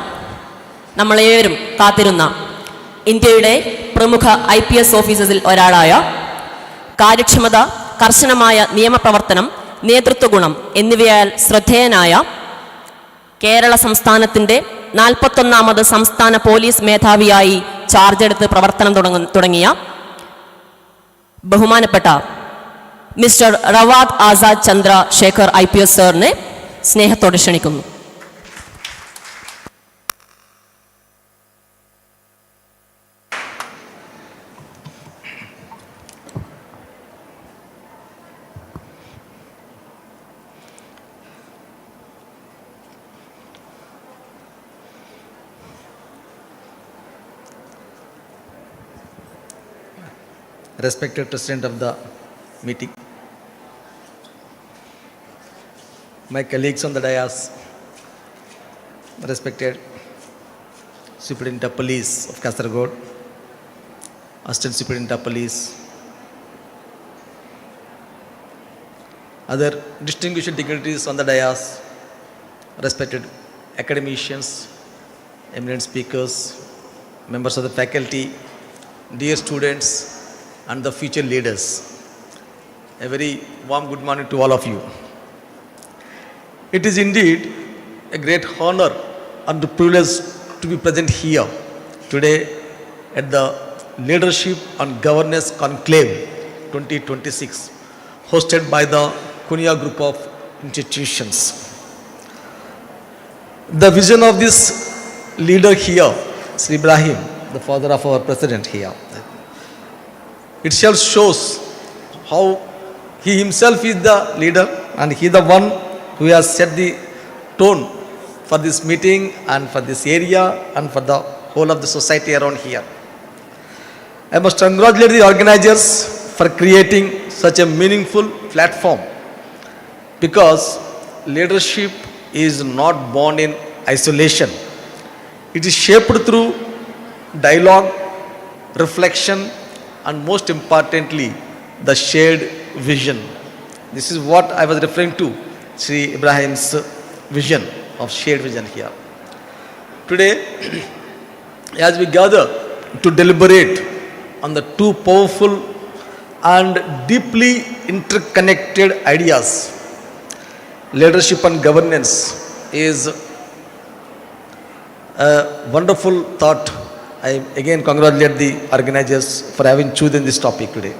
നമ്മളേവരും കാത്തിരുന്ന ഇന്ത്യയുടെ പ്രമുഖ IPS ഓഫീസേഴ്സിൽ ഒരാളായ, കാര്യക്ഷമത, കർശനമായ നിയമപ്രവർത്തനം, നേതൃത്വ ഗുണം എന്നിവയാൽ ശ്രദ്ധേയനായ കേരള സംസ്ഥാനത്തിൻ്റെ 41ാമത് സംസ്ഥാന പോലീസ് മേധാവിയായി ചാർജ് എടുത്ത് പ്രവർത്തനം തുടങ്ങിയ ബഹുമാനപ്പെട്ട മിസ്റ്റർ റവാദ് ആസാദ് ചന്ദ്ര ശേഖർ IPS സാറിനെ സ്നേഹത്തോടെ ക്ഷണിക്കുന്നു. Respected President of the meeting, my colleagues on the dais, respected Superintendent of Police of Kasaragod, Assistant Superintendent of Police, other distinguished dignitaries on the dais, respected academicians, eminent speakers, members of the faculty, dear students, and the future leaders. A very warm good morning to all of you. It is indeed a great honor and privilege to be present here today at the Leadership and Governance Conclave 2026, hosted by the Kunia Group of Institutions. The vision of this leader here, Sri Ibrahim, the father of our president here, itself shows how he himself is the leader and he the one who has set the tone for this meeting and for this area and for the whole of the society around here. I must congratulate the organizers for creating such a meaningful platform, because leadership is not born in isolation. It is shaped through dialogue, reflection, and most importantly, the shared vision. This is what I was referring to, Sri Ibrahim's vision of shared vision here. Today, as we gather to deliberate on the two powerful and deeply interconnected ideas, leadership and governance is a wonderful thought. I again congratulate the organizers for having chosen this topic today.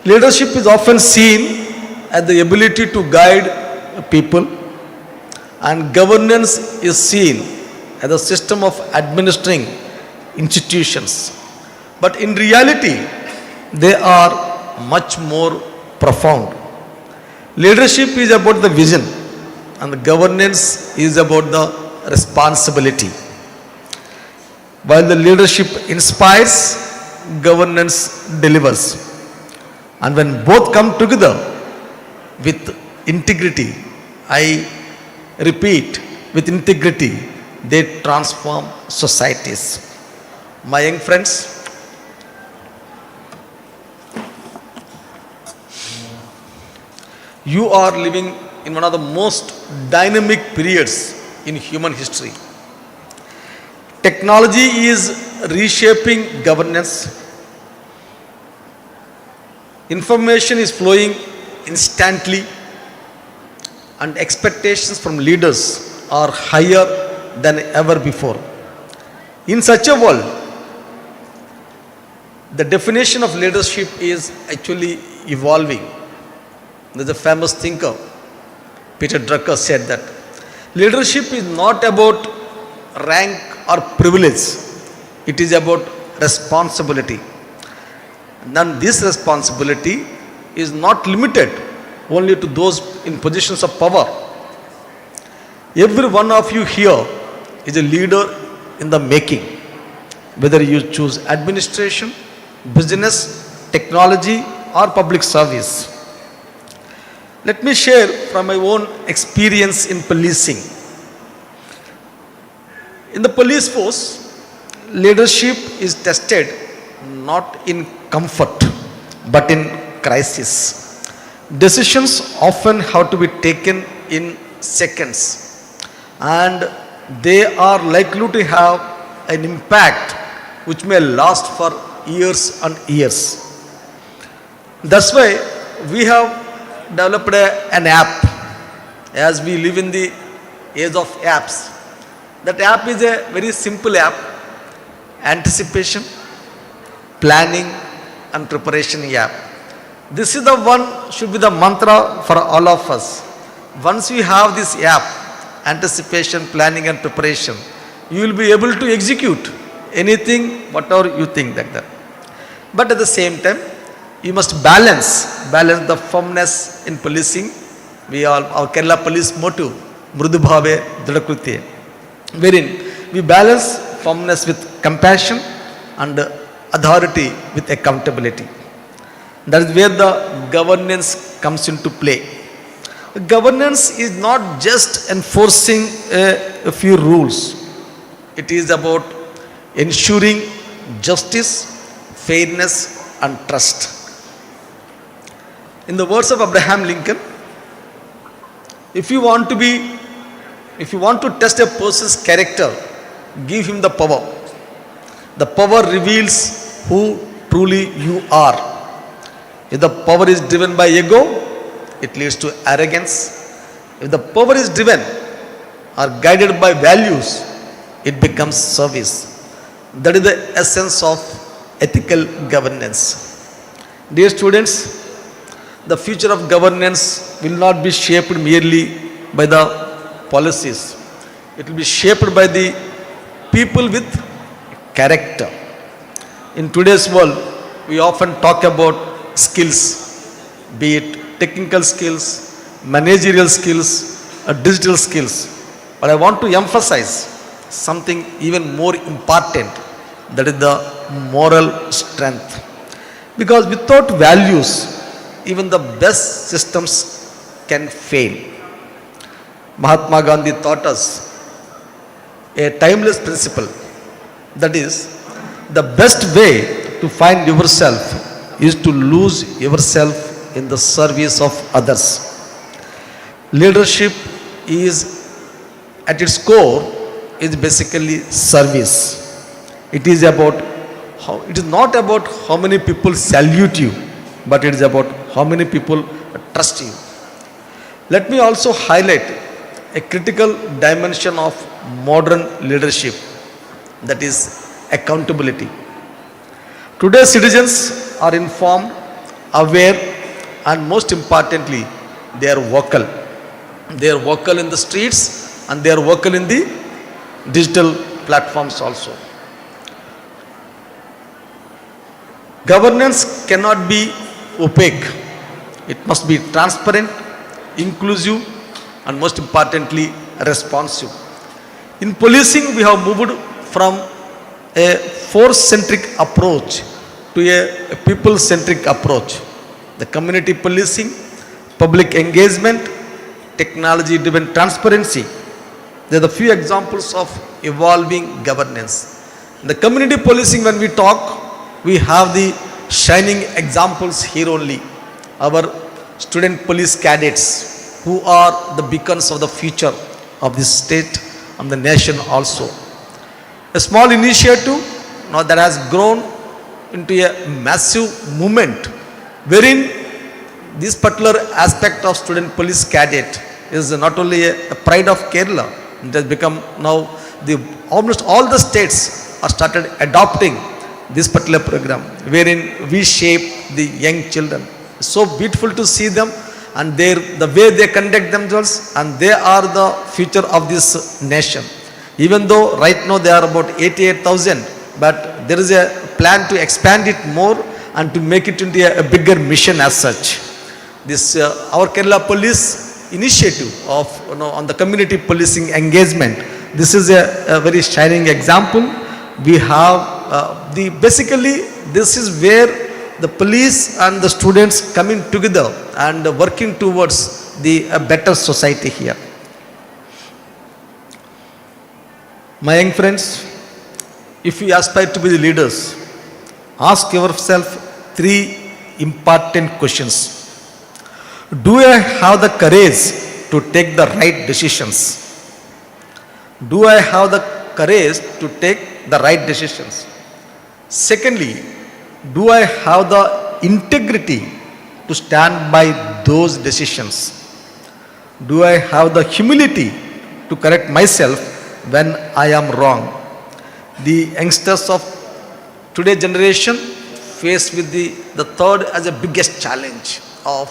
Leadership is often seen as the ability to guide people, and governance is seen as a system of administering institutions. But in reality, they are much more profound. Leadership is about the vision, and the governance is about the responsibility. While the leadership inspires, governance delivers. And when both come together with integrity, I repeat, with integrity, they transform societies. My young friends, you are living in one of the most dynamic periods in human history. Technology is reshaping governance. Information is flowing instantly, and expectations from leaders are higher than ever before. In such a world, the definition of leadership is actually evolving. There's a famous thinker, Peter Drucker, said that leadership is not about rank or privilege, it is about responsibility. And this responsibility is not limited only to those in positions of power. Every one of you here is a leader in the making, whether you choose administration, business, technology, or public service. Let me share from my own experience in policing. In the police force, leadership is tested not in comfort but in crisis. Decisions often have to be taken in seconds, and they are likely to have an impact which may last for years and years. That's why we have developed an app, as we live in the age of apps. That app is a very simple app: anticipation, planning, and preparation app. This is the one, should be the mantra for all of us. Once you have this app, anticipation, planning, and preparation, you will be able to execute anything, whatever you think like that. But at the same time, you must balance the firmness in policing. Our Kerala police motto, Mrudu Bhave Dridakritya, wherein we balance firmness with compassion and authority with accountability. That is where the governance comes into play. Governance is not just enforcing a few rules. It is about ensuring justice, fairness, and trust. In the words of Abraham Lincoln, if you want to test a person's character, give him the power. The power reveals who truly you are. If the power is driven by ego, it leads to arrogance. If the power is driven or guided by values, it becomes service. That is the essence of ethical governance. Dear students, the future of governance will not be shaped merely by the policies. It will be shaped by the people with character. In today's world, we often talk about skills, be it technical skills, managerial skills, or digital skills. But I want to emphasize something even more important, that is the moral strength. Because without values, even the best systems can fail. Mahatma Gandhi taught us a timeless principle, that is, the best way to find yourself is to lose yourself in the service of others. Leadership is, at its core, is basically service. It is about it is not about how many people salute you, but it is about how many people trust you. Let me also highlight a critical dimension of modern leadership, that is accountability. Today's citizens are informed, aware, and most importantly, they are vocal. They are vocal in the streets and they are vocal in the digital platforms also. Governance cannot be opaque. It must be transparent, inclusive, and most importantly, responsive. In policing, we have moved from a force-centric approach to a people-centric approach. The community policing, public engagement, technology-driven transparency, they are the few examples of evolving governance. In the community policing, when we talk, we have the shining examples here only. Our student police cadets, who are the beacons of the future of this state and the nation also. A small initiative now that has grown into a massive movement, wherein this particular aspect of student police cadet is not only a pride of Kerala, it has become now almost all the states are started adopting this particular program, wherein we shape the young children. It's so beautiful to see them and the way they conduct themselves, and they are the future of this nation. Even though right now they are about 88,000, but there is a plan to expand it more and to make it into a bigger mission as such. This our Kerala Police initiative of on the community policing engagement, this is a very shining example. We have basically this is where the police and the students coming together and working towards the better society here. My young friends, if you aspire to be the leaders, ask yourself 3 important questions. Do I have the courage to take the right decisions? Do I have the courage to take the right decisions? Secondly, do I have the integrity to stand by those decisions? Do I have the humility to correct myself when I am wrong? The youngsters of today's generation face with the third as the biggest challenge of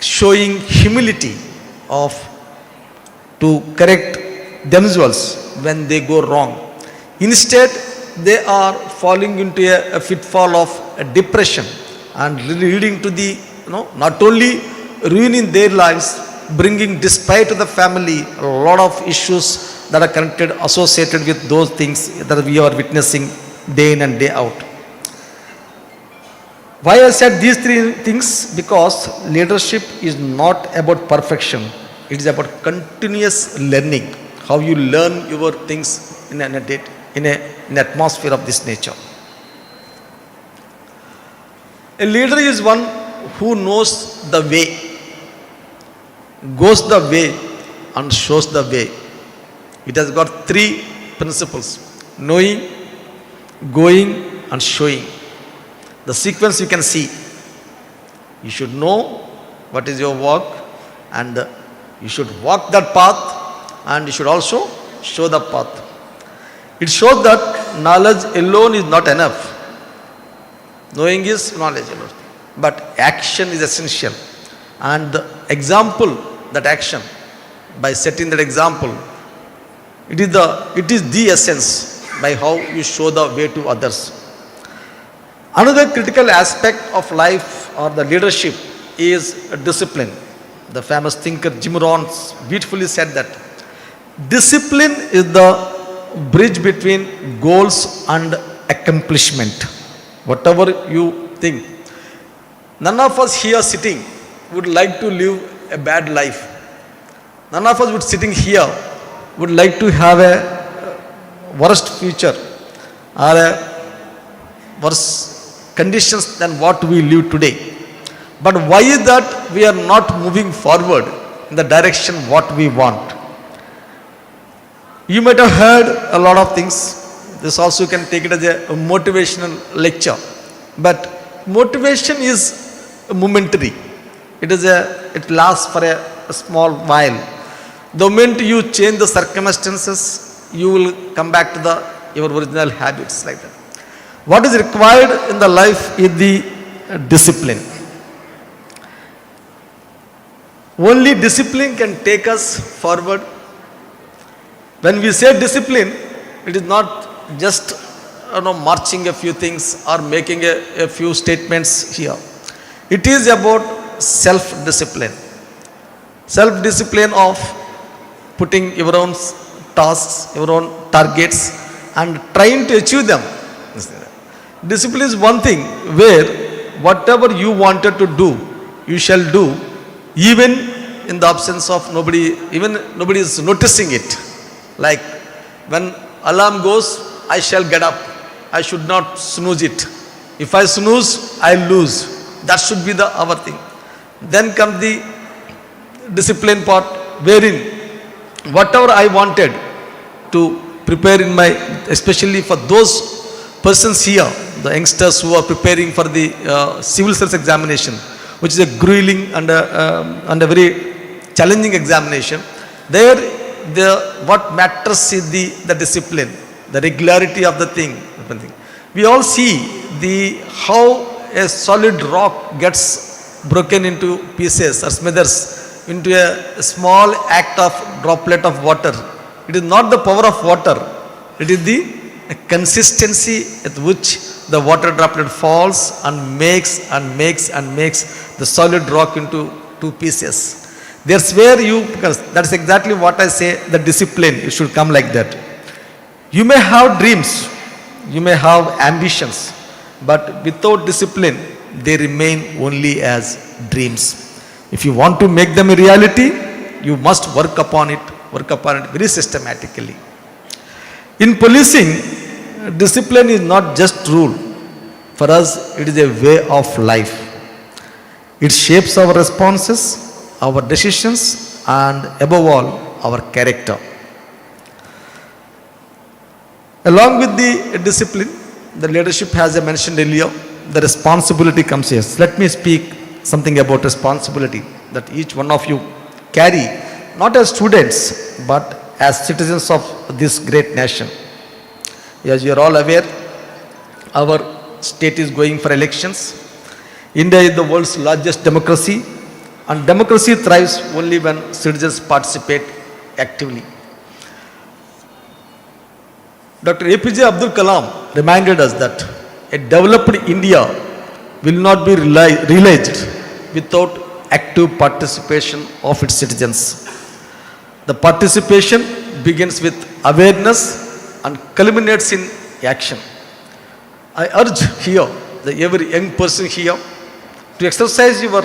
showing humility to correct themselves when they go wrong. Instead, they are falling into a pitfall of a depression and leading to the not only ruining their lives, bringing despair to the family, a lot of issues that are connected, associated with those things that we are witnessing day in and day out. Why I said these 3 things? Because leadership is not about perfection. It is about continuous learning. How you learn your things in an atmosphere of this nature. A leader is one who knows the way, goes the way, and shows the way. It has got 3 principles: knowing, going, and showing. The sequence you can see. You should know what is your work, and you should walk that path, and you should also show the path. It shows that knowledge alone is not enough. Knowing is knowledge alone, but action is essential. And the example, that action, by setting that example, it is the essence by how you show the way to others. Another critical aspect of life or the leadership is discipline. The famous thinker Jim Rohn beautifully said that discipline is the bridge between goals and accomplishment. Whatever you think, none of us here sitting would like to live a bad life. None of us would sitting here would like to have a worst future or a worse conditions than what we live today. But why is that we are not moving forward in the direction what we want? You might have heard a lot of things. This also you can take it as a motivational lecture. But motivation is momentary. It lasts for a small while. The moment you change the circumstances, you will come back to your original habits like that. What is required in the life is the discipline. Only discipline can take us forward. When we say discipline, it is not just marching a few things or making a few statements here. It is about self-discipline. Self-discipline of putting your own tasks, your own targets and trying to achieve them. Discipline is one thing where whatever you wanted to do, you shall do, even in the absence of nobody is noticing it. Like when alarm goes, I shall get up. I should not snooze it. If I snooze, I lose. That should be our thing. Then comes the discipline part, wherein whatever I wanted to prepare in my, especially for those persons here, the youngsters who are preparing for the civil service examination, which is a grueling and a very challenging examination. There, what matters is the discipline, the regularity of the thing. We all see how a solid rock gets broken into pieces or smithers into a small act of droplet of water. It is not the power of water, it is the consistency at which the water droplet falls and makes the solid rock into two pieces. That's where that's exactly what I say, the discipline, it should come like that. You may have dreams, you may have ambitions, but without discipline, they remain only as dreams. If you want to make them a reality, you must work upon it very systematically. In policing, discipline is not just rule. For us, it is a way of life. It shapes our responses, our decisions, and above all, our character. Along with the discipline, the leadership, as I mentioned earlier, the responsibility comes here. Let me speak something about responsibility that each one of you carry, not as students, but as citizens of this great nation. As you are all aware, our state is going for elections. India is the world's largest democracy, and democracy thrives only when citizens participate actively. Dr. APJ Abdul Kalam reminded us that a developed India will not be realized without active participation of its citizens. The participation begins with awareness and culminates in action. I urge here every young person here to exercise your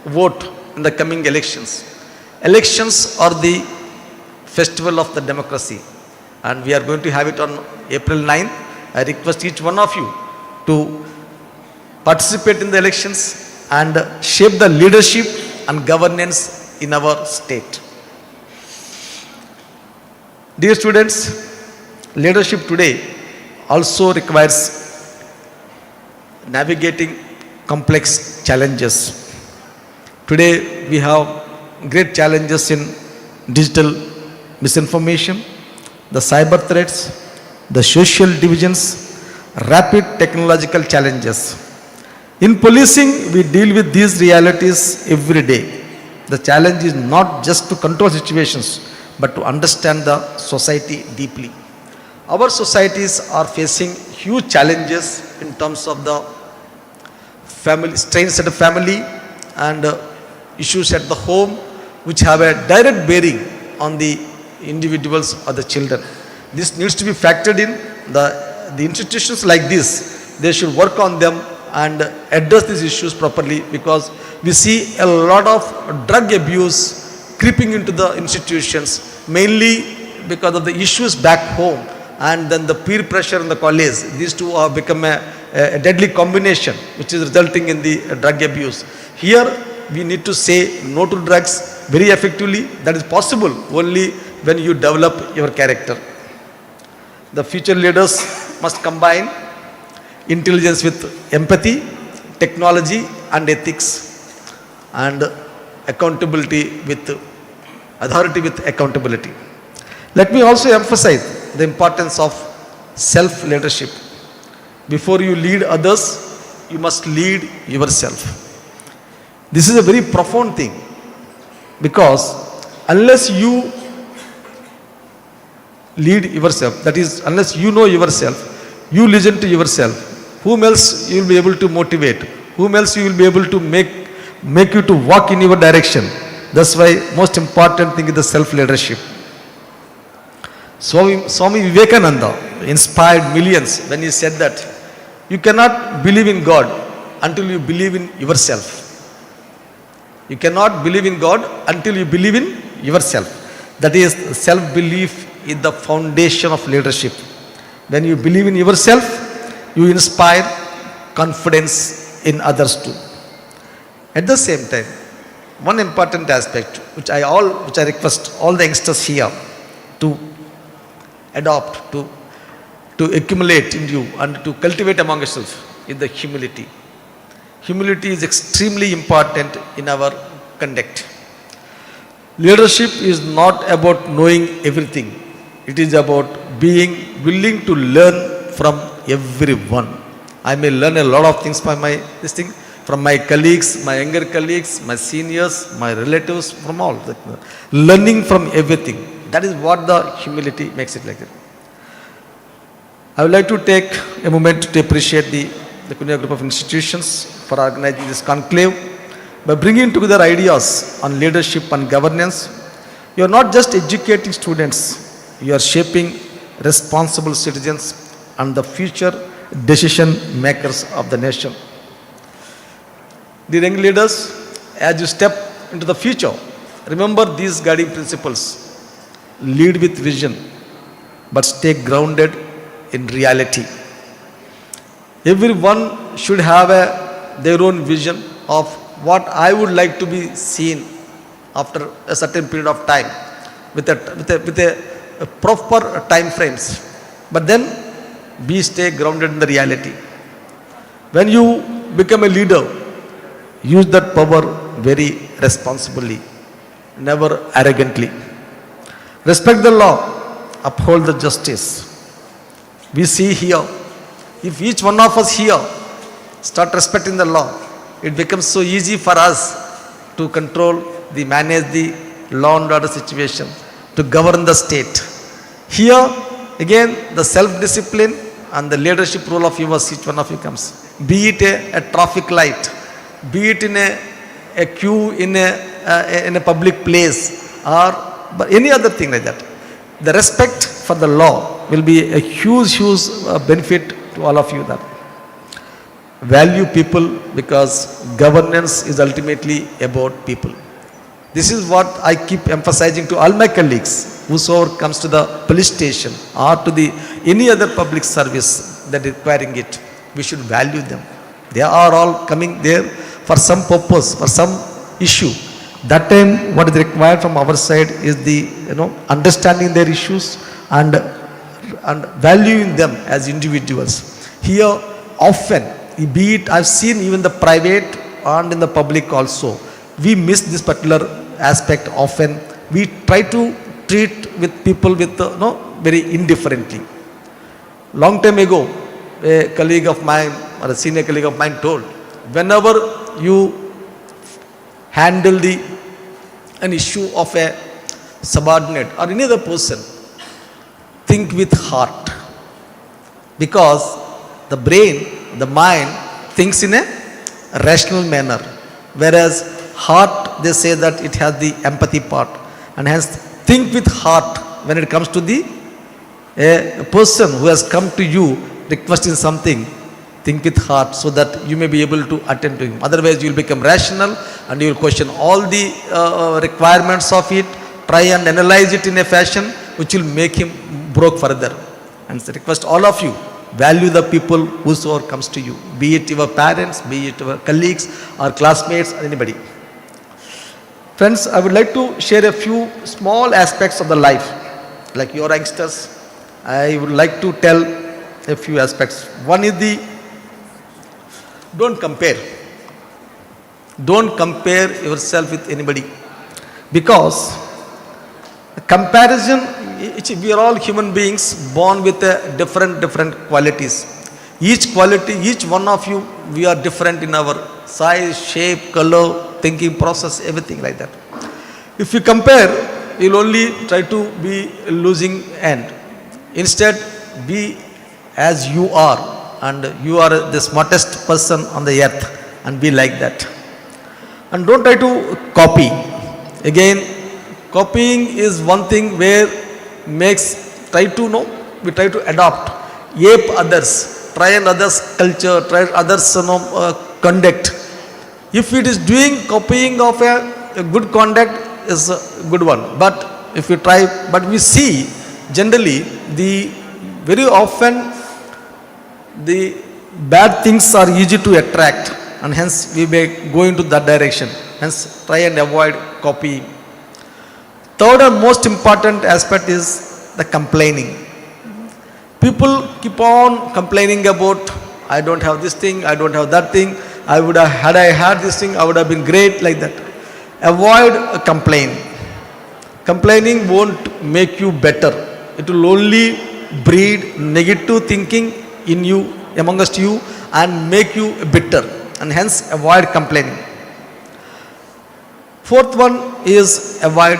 vote in the coming elections. Elections are the festival of the democracy, and we are going to have it on April 9th. I request each one of you to participate in the elections and shape the leadership and governance in our state. Dear students, leadership today also requires navigating complex challenges. Today we have great challenges in digital misinformation, the cyber threats, the social divisions, rapid technological challenges. In policing, we deal with these realities every day. The challenge is not just to control situations, but to understand the society deeply. Our societies are facing huge challenges in terms of the family, strains at the family and issues at the home, which have a direct bearing on the individuals or the children. This needs to be factored in. The institutions like this, they should work on them and address these issues properly, because we see a lot of drug abuse creeping into the institutions, mainly because of the issues back home and then the peer pressure in the college. These two have become a a deadly combination which is resulting in the drug abuse. Here we need to say no to drugs very effectively. That is possible only when you develop your character. The future leaders must combine intelligence with empathy, technology and ethics, and accountability with authority with accountability. Let me also emphasize the importance of self-leadership. Before you lead others, you must lead yourself. This is a very profound thing, because unless you lead yourself, that is, unless you know yourself, you listen to yourself, whom else you will be able to motivate, whom else you will be able to make you to walk in your direction. That's why most important thing is the self-leadership. Swami Vivekananda inspired millions when he said that you cannot believe in God until you believe in yourself. You cannot believe in God until you believe in yourself. That is, self-belief is the foundation of leadership. When you believe in yourself, you inspire confidence in others too. At the same time, one important aspect which I request all the youngsters here to adopt, to accumulate in you and to cultivate among yourselves is the humility. Humility is extremely important in our conduct. Leadership is not about knowing everything. It is about being willing to learn from everyone. I may learn a lot of things from my colleagues, my younger colleagues, my seniors, my relatives, from all. Learning from everything. That is what the humility makes it like that. I would like to take a moment to appreciate the Kunya group of institutions for organizing this conclave by bringing together ideas on leadership and governance. You are not just educating students, you are shaping responsible citizens and the future decision makers of the nation. The young leaders, as you step into the future, remember these guiding principles. Lead with vision, but stay grounded in reality. Everyone should have their own vision of what I would like to be seen after a certain period of time, with a proper time frames. But then stay grounded in the reality. When you become a leader, use that power very responsibly, never arrogantly. Respect the law, uphold the justice. We see here, if each one of us here start respecting the law, it becomes so easy for us to manage the law and order situation, to govern the state. Here, again, the self-discipline and the leadership role of yours, each one of you comes. Be it a traffic light, be it in a queue in a public place, or any other thing like that. The respect for the law will be a huge benefit to all of you. That value people, because governance is ultimately about people. This is what I keep emphasizing to all my colleagues, whosoever comes to the police station or to any other public service that requiring it. We should value them. They are all coming there for some purpose, for some issue. That time, what is required from our side is understanding their issues and valuing them as individuals. Here, often, be it I've seen even the private and in the public also, we miss this particular aspect often. We try to treat with people with very indifferently. Long time ago, a colleague of mine or a senior colleague of mine told, whenever you handle an issue of a subordinate or any other person, think with heart, because the brain, the mind thinks in a rational manner, whereas heart, they say that it has the empathy part, and hence think with heart when it comes to a person who has come to you requesting something. Think with heart so that you may be able to attend to him. Otherwise, you will become rational and you will question all the requirements of it, try and analyze it in a fashion which will make him broke further. And so request all of you, Value the people whosoever comes to you, be it your parents, be it your colleagues or classmates, or anybody. Friends, I would like to share a few small aspects of the life. Like your youngsters, I would like to tell a few aspects. One is don't compare. Don't compare yourself with anybody. Because comparison, we are all human beings born with different qualities. Each quality, each one of you, we are different in our size, shape, color, thinking process, everything like that. If you compare, you'll only try to be losing end. Instead, be as you are, and you are the smartest person on the earth, and be like that. And don't try to copy. Again, copying is one thing where we try to adopt, ape others, try and others' culture, try others' conduct. If it is doing copying of a good conduct is a good one. But if you try, but we see generally very often the bad things are easy to attract, and hence we may go into that direction. Hence try and avoid copying. Third and most important aspect is the complaining. People keep on complaining about, I don't have this thing, I don't have that thing, had I had this thing, I would have been great, like that. Avoid a complaint. Complaining won't make you better. It will only breed negative thinking in you, amongst you, and make you bitter. And hence avoid complaining. Fourth one is avoid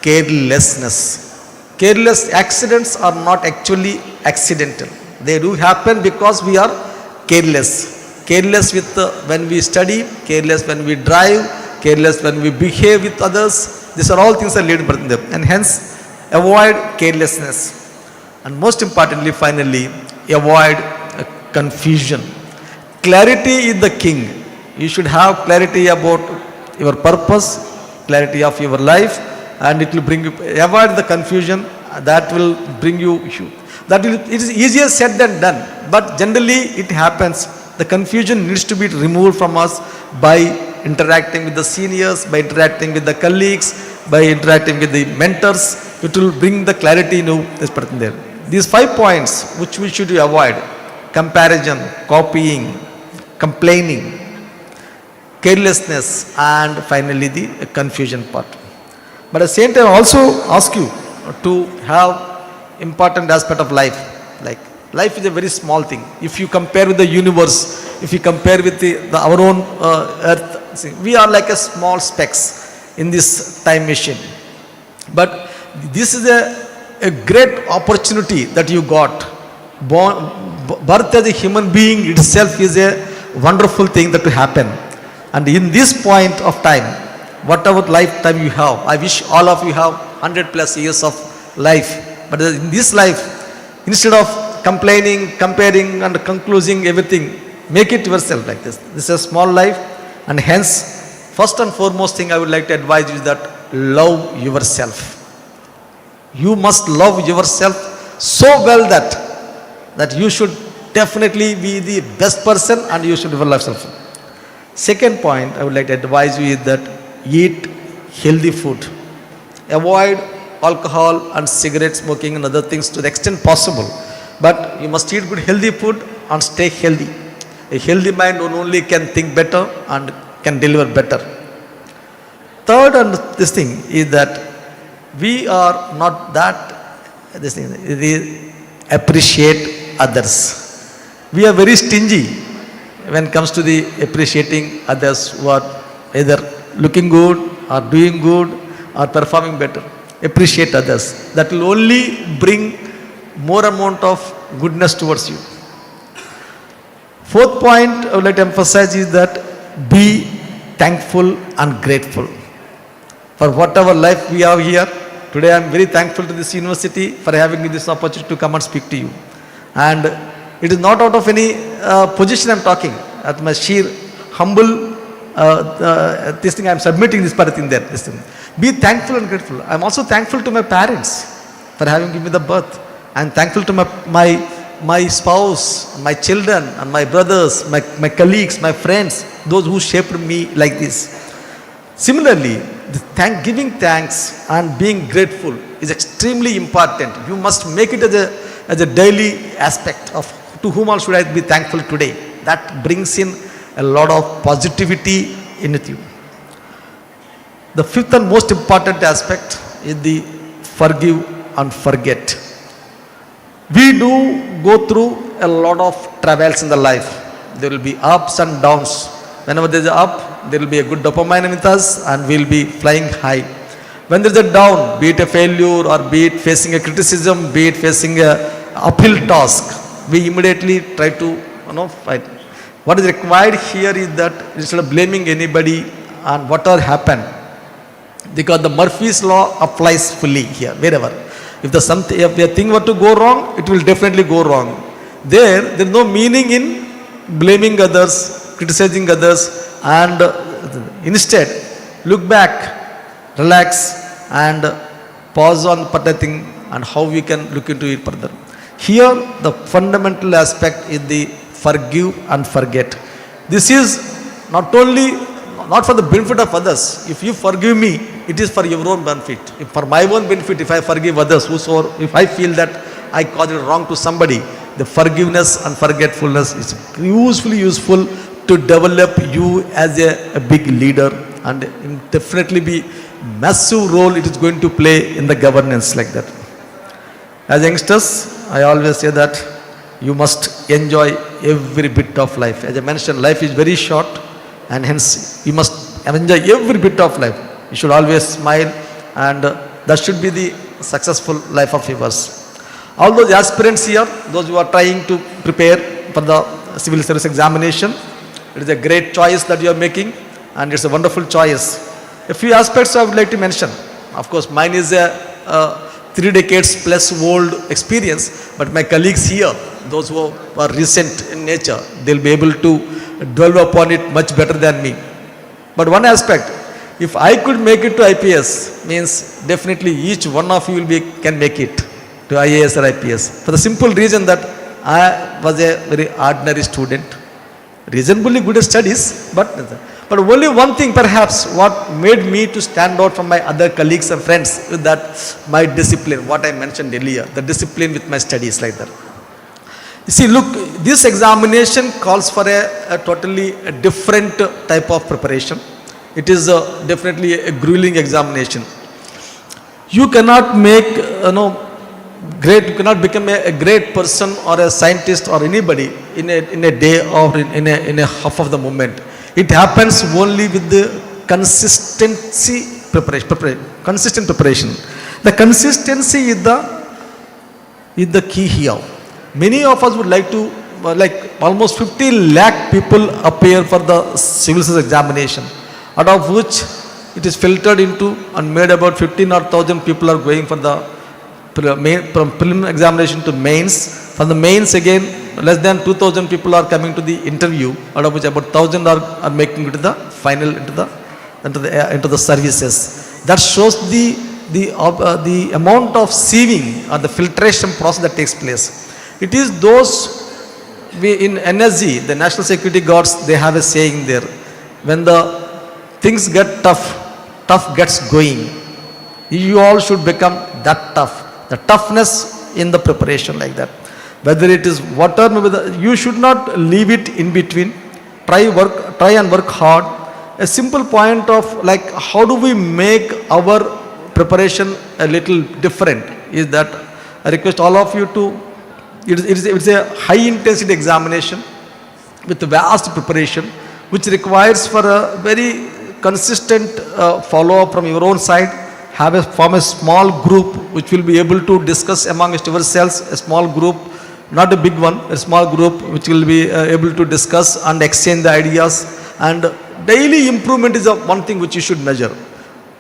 carelessness. Careless accidents are not actually accidental. They do happen because we are careless. Careless with when we study, careless when we drive, careless when we behave with others. These are all things that lead to them. And hence, avoid carelessness. And most importantly, finally, avoid confusion. Clarity is the king. You should have clarity about your purpose, clarity of your life, and it will bring you, avoid the confusion. That will bring you, it is easier said than done, but generally it happens. The confusion needs to be removed from us by interacting with the seniors, by interacting with the colleagues, by interacting with the mentors. It will bring the clarity into this person there. These 5 points which we should avoid: comparison, copying, complaining, carelessness, and finally the confusion part. But at the same time, I also ask you to have important aspect of life. Like life is a very small thing. If you compare with the universe, if you compare with our own earth, see, we are like a small specks in this time machine. But this is a great opportunity that you got. Birth as a human being itself is a wonderful thing that will happen. And in this point of time, whatever lifetime you have, I wish all of you have 100+ years of life. But in this life, instead of complaining, comparing, and concluding everything, make it yourself like this. This is a small life, and hence, first and foremost thing I would like to advise you is that love yourself. You must love yourself so well that you should definitely be the best person, and you should love yourself. Second point I would like to advise you is that eat healthy food. Avoid alcohol and cigarette smoking and other things to the extent possible. But you must eat good healthy food and stay healthy. A healthy mind only can think better and can deliver better. Third and this thing is that we are not that appreciate others. We are very stingy when it comes to the appreciating others who are either looking good or doing good or performing better. Appreciate others. That will only bring more amount of goodness towards you. Fourth point I would like to emphasize is that be thankful and grateful for whatever life we have here. Today I am very thankful to this university for having me this opportunity to come and speak to you. And it is not out of any position I am talking. At my sheer humble this thing I am submitting this part in there. This thing. Be thankful and grateful. I am also thankful to my parents for having given me the birth. I am thankful to my my spouse, my children, and my brothers, my colleagues, my friends, those who shaped me like this. Similarly, giving thanks and being grateful is extremely important. You must make it as a daily aspect of to whom all should I be thankful today. That brings in a lot of positivity in with you. The fifth and most important aspect is the forgive and forget. We do go through a lot of travails in the life. There will be ups and downs. Whenever there is a up, there will be a good dopamine with us and we will be flying high. When there is a down, be it a failure or be it facing a criticism, be it facing a uphill task, we immediately try to fight. What is required here is that instead of blaming anybody on whatever happened, because the Murphy's law applies fully here, wherever. If a thing were to go wrong, it will definitely go wrong. There is no meaning in blaming others, criticizing others, and instead look back, relax, and pause on particular thing and how we can look into it further. Here, the fundamental aspect is the forgive and forget. This is not for the benefit of others. If you forgive me, it is for your own benefit. If for my own benefit, if I forgive others, if I feel that I caused it wrong to somebody, the forgiveness and forgetfulness is hugely useful to develop you as a big leader, and definitely be massive role it is going to play in the governance like that. As youngsters, I always say that you must enjoy every bit of life. As I mentioned, life is very short, and hence you must enjoy every bit of life. You should always smile, and that should be the successful life of yours. All those aspirants here, those who are trying to prepare for the civil service examination, it is a great choice that you are making, and it's a wonderful choice. A few aspects I would like to mention. Of course, mine is a 3 decades plus old experience, but my colleagues here, those who are recent in nature, they'll be able to dwell upon it much better than me. But one aspect, if I could make it to IPS, means definitely each one of you can make it to IAS or IPS. For the simple reason that I was a very ordinary student, reasonably good at studies, but only one thing perhaps what made me to stand out from my other colleagues and friends is that my discipline, what I mentioned earlier, the discipline with my studies like that. You see, look, this examination calls for a totally different type of preparation. It is definitely a grueling examination. You cannot make, you cannot become a great person or a scientist or anybody in a day or in a half of the moment. It happens only with the consistent preparation. The consistency is the key here. Many of us would like to, almost 50 lakh people appear for the civil service examination, out of which it is filtered into and made about 15,000 people are going for the from preliminary examination to mains. From the mains again, less than 2,000 people are coming to the interview, out of which about 1,000 are making it to the final, into the services. That shows the amount of sieving or the filtration process that takes place. It is those in NSG, the National Security Guards, they have a saying there: when the things get tough gets going. You all should become that tough. The toughness in the preparation like that. Whether it is whatever, you should not leave it in between. Try and work hard. A simple point of how do we make our preparation a little different is that I request all of you to, it's a high intensity examination with vast preparation, which requires for a very consistent follow-up from your own side. Form a small group which will be able to discuss amongst yourselves, a small group, not a big one, a small group which will be able to discuss and exchange the ideas. And daily improvement is the one thing which you should measure.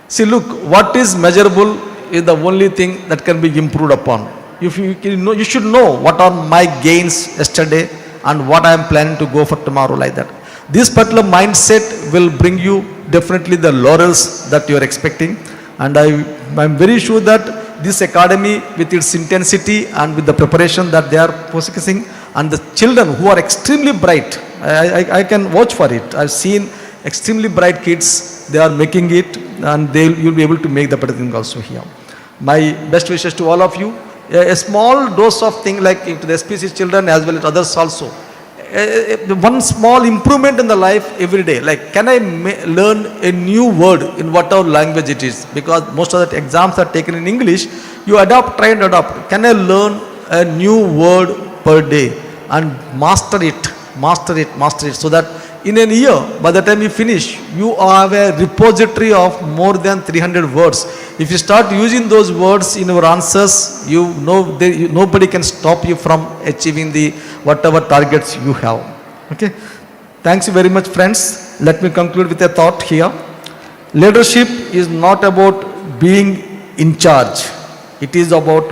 See, look, what is measurable is the only thing that can be improved upon. If you should know what are my gains yesterday and what I am planning to go for tomorrow like that. This particular mindset will bring you definitely the laurels that you are expecting. And I'm very sure that this academy with its intensity and with the preparation that they are focusing, and the children who are extremely bright, I can vouch for it. I've seen extremely bright kids, they are making it, and you'll be able to make the better thing also here. My best wishes to all of you. A small dose of thing like to the SPC children as well as others also. One small improvement in the life every day. Like, can I learn a new word in whatever language it is? Because most of the exams are taken in English. You try and adopt. Can I learn a new word per day and master it, so that in a year, by the time you finish, you have a repository of more than 300 words. If you start using those words in your answers, nobody can stop you from achieving the whatever targets you have. Okay. Thanks very much, friends. Let me conclude with a thought here. Leadership is not about being in charge. It is about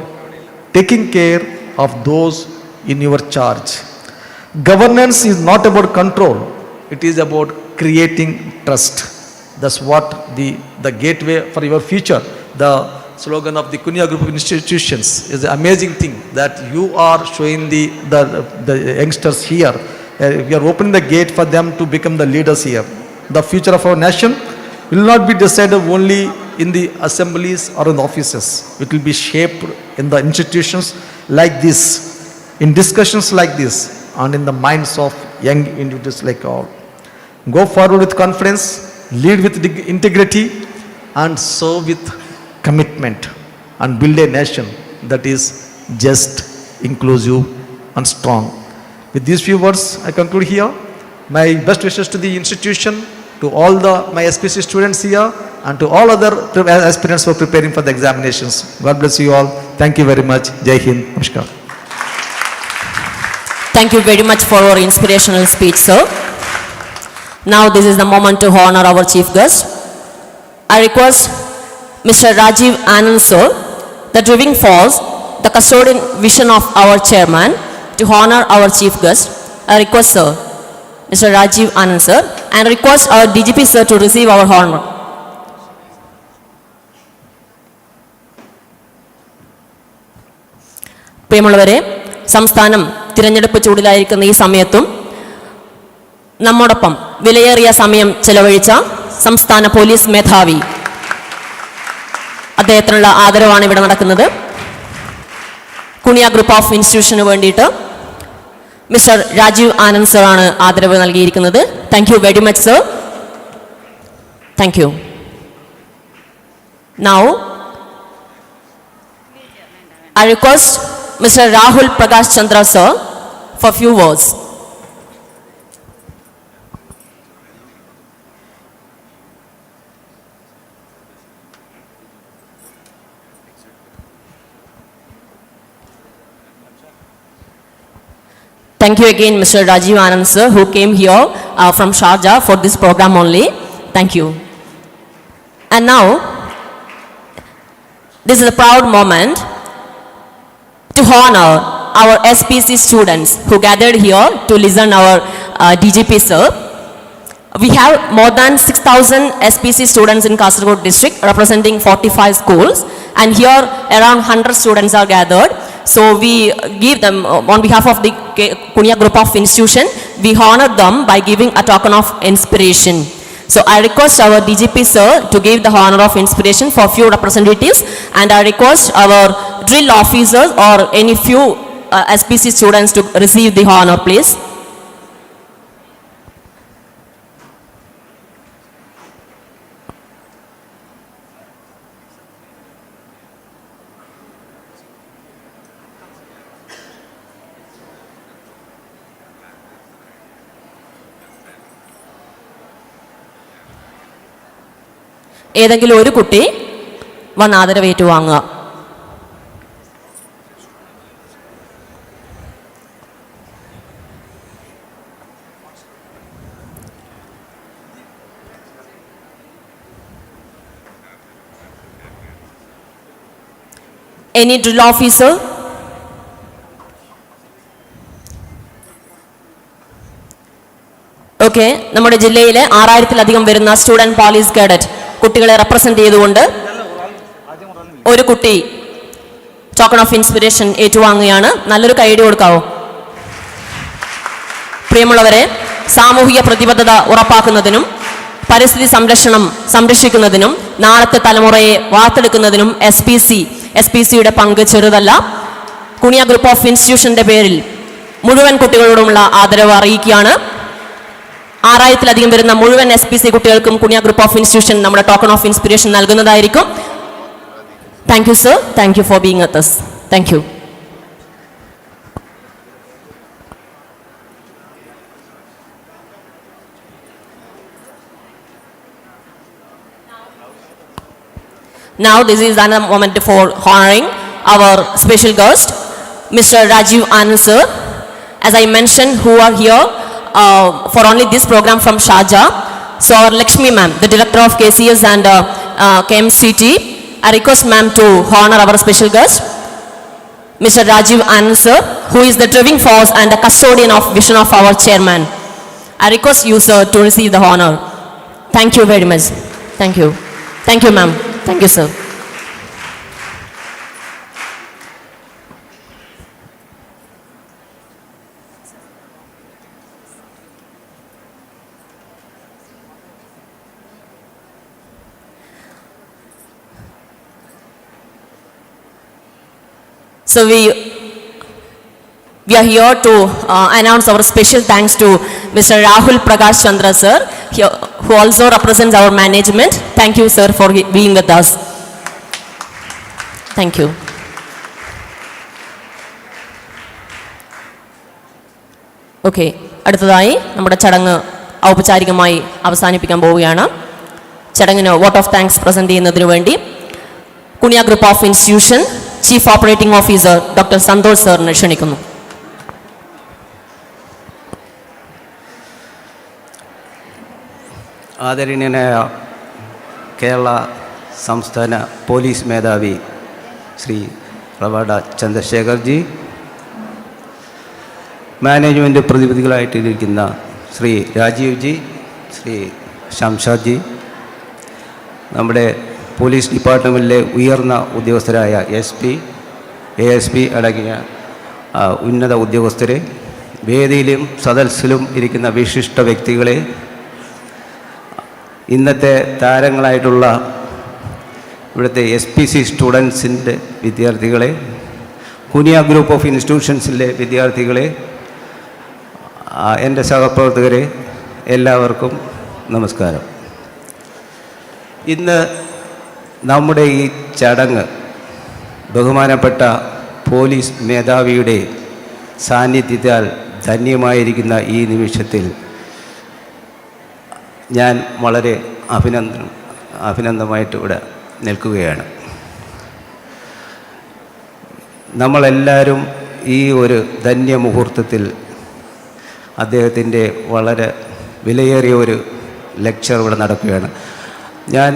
taking care of those in your charge. Governance is not about control. It is about creating trust. That's what the gateway for your future. The slogan of the Kunya Group of Institutions is an amazing thing that you are showing the youngsters here. We are opening the gate for them to become the leaders here. The future of our nation will not be decided only in the assemblies or in the offices. It will be shaped in the institutions like this, in discussions like this, and in the minds of young individuals like all. Go forward with confidence, lead with integrity, and serve with commitment, and build a nation that is just, inclusive, and strong. With these few words, I conclude here. My best wishes to the institution, to all my SPC students here, and to all other aspirants who are preparing for the examinations. God bless you all. Thank you very much. Jai Hind. Namaskar. Thank you very much for your inspirational speech, sir. Now this is the moment to honor our chief guest. I request Mr. Rajiv Anand, sir, the driving force, the custodian vision of our chairman, to honor our chief guest. I request, sir, Mr. Rajiv Anand, sir, and request our DGP, sir, to receive our honor. പ്രിയമുള്ളവരെ, സംസ്ഥാനം തിരഞ്ഞെടുപ്പ് ചൂടിലായിരിക്കുന്ന ഈ സമയത്തും നമ്മോടൊപ്പം വിലയേറിയ സമയം ചെലവഴിച്ച സംസ്ഥാന പോലീസ് മേധാവി, അദ്ദേഹത്തിനുള്ള ആദരവാണ് ഇവിടെ നടക്കുന്നത്. കുണിയ ഗ്രൂപ്പ് ഓഫ് ഇൻസ്റ്റിറ്റ്യൂഷന് വേണ്ടിയിട്ട് മിസ്റ്റർ രാജീവ് ആനന്ദ് സർ ആണ് ആദരവ് നൽകിയിരിക്കുന്നത്. Thank you very much sir. Thank U. Now I request Mr. Rahul Prakash Chandra sir for few words. Thank you again, Mr. Rajiv Anand sir, who came here from Sharjah for this program only. Thank you. And now, this is a proud moment to honor our SPC students who gathered here to listen our DGP sir. We have more than 6,000 SPC students in Kasaragod district representing 45 schools, and here around 100 students are gathered. So we give them, on behalf of the Kunya Group of Institution, we honor them by giving a token of inspiration. So I request our DGP sir to give the honor of inspiration for few representatives, and I request our drill officers or any few SPC students to receive the honor, please. ഏതെങ്കിലും ഒരു കുട്ടി വന്ന് ആദരവേറ്റു വാങ്ങുക. Any drill officer? Okay, നമ്മുടെ ജില്ലയിലെ 6000-ലധികം വരുന്ന student police cadet കുട്ടികളെ represent ചെയ്തുകൊണ്ട് ഒരു കുട്ടി ടോക്കൺ ഓഫ് ഇൻസ്പിറേഷൻ ഏറ്റുവാങ്ങുകയാണ്. നല്ലൊരു കൈയടി കൊടുക്കാവോ? പ്രിയമുള്ളവരെ, സാമൂഹിക പ്രതിബദ്ധത ഉറപ്പാക്കുന്നതിനും പരിസ്ഥിതി സംരക്ഷിക്കുന്നതിനും നാളത്തെ തലമുറയെ വാർത്തെടുക്കുന്നതിനും എസ് പി സിയുടെ പങ്ക് ചെറുതല്ല. കുണിയ ഗ്രൂപ്പ് ഓഫ് ഇൻസ്റ്റിറ്റ്യൂഷന്റെ പേരിൽ മുഴുവൻ കുട്ടികളോടുമുള്ള ആദരവ് അറിയിക്കുകയാണ്. 6000-ലധികം വരുന്ന മുഴുവൻ SPC കുട്ടികൾക്കും കുണിയ ഗ്രൂപ്പ് ഓഫ് ഇൻസ്റ്റിറ്റ്യൂഷൻ നമ്മുടെ ടോക്കൺ ഓഫ് ഇൻസ്പിറേഷൻ നൽകുന്നതായിരിക്കും. Thank you sir, thank you for being with us. Thank you. Now this is another moment for honoring our special guest, Mr. Rajiv Anand sir. As I mentioned, who are here for only this program from Sharjah. So our Lakshmi ma'am, the director of KCS and KMCT, I request ma'am to honor our special guest, Mr. Rajiv Anand sir, who is the driving force and the custodian of vision of our chairman. I request you sir to receive the honor. Thank you very much. Thank you. Thank you ma'am. Thank you sir. So we are here to announce our special thanks to Mr. Rahul Prakash Chandra sir, who also represents our management. Thank you sir for being with us. Thank you. Okay, അടുത്തതായി നമ്മുടെ ചടങ്ങ് ഔപചാരികമായി അവസാനിപ്പിക്കാൻ പോവുകയാണ്. ചടങ്ങിന് vote of thanks present ചെയ്യുന്നതിനു വേണ്ടി Kuniya group of institution chief operating officer doctor Santhosh സാറിനെ ക്ഷണിക്കുന്നു. ആദരണീയനായ കേരള സംസ്ഥാന പോലീസ് മേധാവി ശ്രീ റവാഡ ചന്ദ്രശേഖർജി, മാനേജ്മെൻറ്റ് പ്രതിനിധികളായിട്ടിരിക്കുന്ന ശ്രീ രാജീവ് ജി, ശ്രീ ശംഷാദ് ജി, നമ്മുടെ പോലീസ് ഡിപ്പാർട്ട്മെൻറ്റിലെ ഉയർന്ന ഉദ്യോഗസ്ഥരായ SP, ASP അടങ്ങിയ ഉന്നത ഉദ്യോഗസ്ഥരെ, വേദിയിലും സദസ്സിലും ഇരിക്കുന്ന വിശിഷ്ട വ്യക്തികളെ, ഇന്നത്തെ താരങ്ങളായിട്ടുള്ള ഇവിടുത്തെ SPC സ്റ്റുഡൻസിൻ്റെ വിദ്യാർത്ഥികളെ, കുനിയ ഗ്രൂപ്പ് ഓഫ് ഇൻസ്റ്റിറ്റ്യൂഷൻസിലെ വിദ്യാർത്ഥികളെ, എൻ്റെ സഹപ്രവർത്തകരെ, എല്ലാവർക്കും നമസ്കാരം. ഇന്ന് നമ്മുടെ ഈ ചടങ്ങ് ബഹുമാനപ്പെട്ട പോലീസ് മേധാവിയുടെ സാന്നിധ്യത്താൽ ധന്യമായിരിക്കുന്ന ഈ നിമിഷത്തിൽ ഞാൻ വളരെ അഭിനന്ദമായിട്ട് ഇവിടെ നിൽക്കുകയാണ്. നമ്മളെല്ലാവരും ഈ ഒരു ധന്യമുഹൂർത്തത്തിൽ അദ്ദേഹത്തിൻ്റെ വളരെ വിലയേറിയ ഒരു ലെക്ചർ ഇവിടെ നടക്കുകയാണ്. ഞാൻ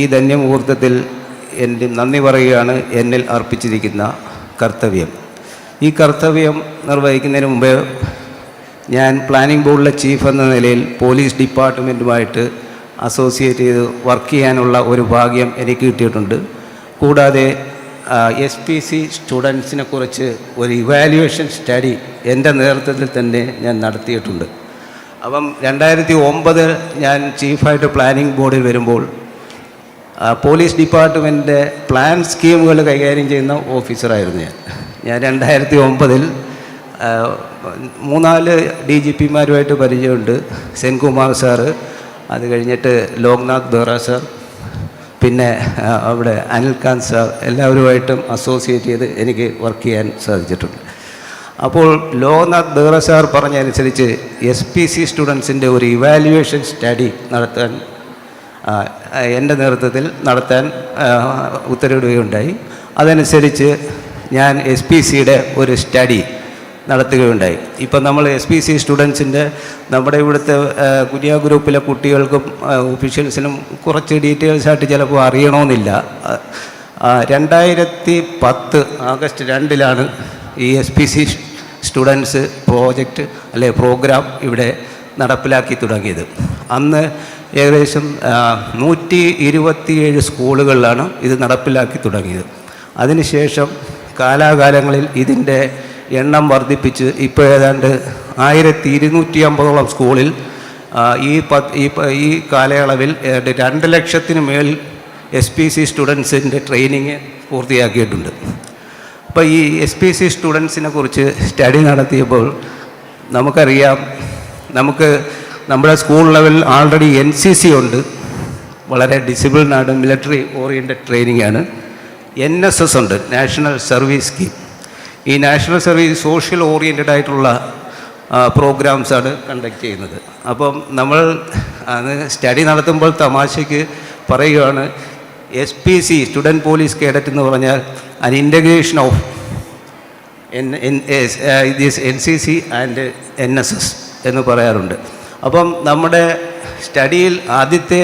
ഈ ധന്യമുഹൂർത്തത്തിൽ എൻ്റെ നന്ദി പറയുകയാണ് എന്നിൽ അർപ്പിച്ചിരിക്കുന്ന കർത്തവ്യം. ഈ കർത്തവ്യം നിർവഹിക്കുന്നതിന് മുമ്പ് ഞാൻ പ്ലാനിംഗ് ബോർഡിലെ ചീഫ് എന്ന നിലയിൽ പോലീസ് ഡിപ്പാർട്ട്മെൻറ്റുമായിട്ട് അസോസിയേറ്റ് ചെയ്ത് വർക്ക് ചെയ്യാനുള്ള ഒരു ഭാഗ്യം എനിക്ക് കിട്ടിയിട്ടുണ്ട്. കൂടാതെ SPC സ്റ്റുഡൻസിനെ കുറിച്ച് ഒരു ഇവാലുവേഷൻ സ്റ്റഡി എൻ്റെ നേതൃത്വത്തിൽ തന്നെ ഞാൻ നടത്തിയിട്ടുണ്ട്. അപ്പം 2009 ഞാൻ ചീഫായിട്ട് പ്ലാനിംഗ് ബോർഡിൽ വരുമ്പോൾ പോലീസ് ഡിപ്പാർട്ട്മെൻറ്റിൻ്റെ പ്ലാൻ സ്കീമുകൾ കൈകാര്യം ചെയ്യുന്ന ഓഫീസറായിരുന്നു ഞാൻ 2009 3-4 DGPമാരുമായിട്ട് പരിചയമുണ്ട്. സെൻകുമാർ സാറ്, അത് കഴിഞ്ഞിട്ട് ലോക്നാഥ് ബെഹ്റ സാർ, പിന്നെ അവിടെ അനിൽകാന്ത് സാർ, എല്ലാവരുമായിട്ടും അസോസിയേറ്റ് ചെയ്ത് എനിക്ക് വർക്ക് ചെയ്യാൻ സാധിച്ചിട്ടുണ്ട്. അപ്പോൾ ലോക്നാഥ് ബെഹ്റ സാർ പറഞ്ഞതനുസരിച്ച് SPC സ്റ്റുഡൻസിൻ്റെ ഒരു ഇവാലുവേഷൻ സ്റ്റഡി നടത്താൻ എൻ്റെ നേതൃത്വത്തിൽ നടത്താൻ ഉത്തരവിടുകയുണ്ടായി. അതനുസരിച്ച് ഞാൻ SPCയുടെ ഒരു സ്റ്റഡി നടത്തുകയുണ്ടായി. ഇപ്പം നമ്മൾ SPC സ്റ്റുഡൻസിൻ്റെ നമ്മുടെ ഇവിടുത്തെ കുനിയ ഗ്രൂപ്പിലെ കുട്ടികൾക്കും ഒഫീഷ്യൽസിനും കുറച്ച് ഡീറ്റെയിൽസായിട്ട് ചിലപ്പോൾ അറിയണമെന്നില്ല. 2010 ആഗസ്റ്റ് 2 ഈ SPC സ്റ്റുഡൻസ് പ്രോജക്റ്റ് പ്രോഗ്രാം ഇവിടെ നടപ്പിലാക്കി തുടങ്ങിയത്. അന്ന് ഏകദേശം 127 സ്കൂളുകളിലാണ് ഇത് നടപ്പിലാക്കി തുടങ്ങിയത്. അതിനുശേഷം കാലാകാലങ്ങളിൽ ഇതിൻ്റെ എണ്ണം വർദ്ധിപ്പിച്ച് ഇപ്പോൾ ഏതാണ്ട് 1250ഓളം സ്കൂളിൽ ഈ കാലയളവിൽ 2 ലക്ഷത്തിന് മേൽ SPC സ്റ്റുഡൻസിൻ്റെ ട്രെയിനിങ് പൂർത്തിയാക്കിയിട്ടുണ്ട്. അപ്പോൾ ഈ SPC സ്റ്റുഡൻസിനെ കുറിച്ച് സ്റ്റഡി നടത്തിയപ്പോൾ നമുക്കറിയാം, നമ്മുടെ സ്കൂൾ ലെവലിൽ ആൾറെഡി NCC ഉണ്ട്, വളരെ ഡിസിപ്ലിനാണ്, മിലിറ്ററി ഓറിയൻറ്റഡ് ട്രെയിനിങ് ആണ്. NSS ഉണ്ട്, നാഷണൽ സർവീസ് സ്കീം. ഈ നാഷണൽ സർവീസ് സോഷ്യൽ ഓറിയൻറ്റഡ് ആയിട്ടുള്ള പ്രോഗ്രാംസാണ് കണ്ടക്ട് ചെയ്യുന്നത്. അപ്പം നമ്മൾ സ്റ്റഡി നടത്തുമ്പോൾ തമാശയ്ക്ക് പറയുകയാണ്, SPC സ്റ്റുഡൻറ്റ് പോലീസ് കേഡറ്റ് എന്ന് പറഞ്ഞാൽ an integration of this NCC and NSS എന്ന് പറയാറുണ്ട്. അപ്പം നമ്മുടെ സ്റ്റഡിയിൽ ആദ്യത്തെ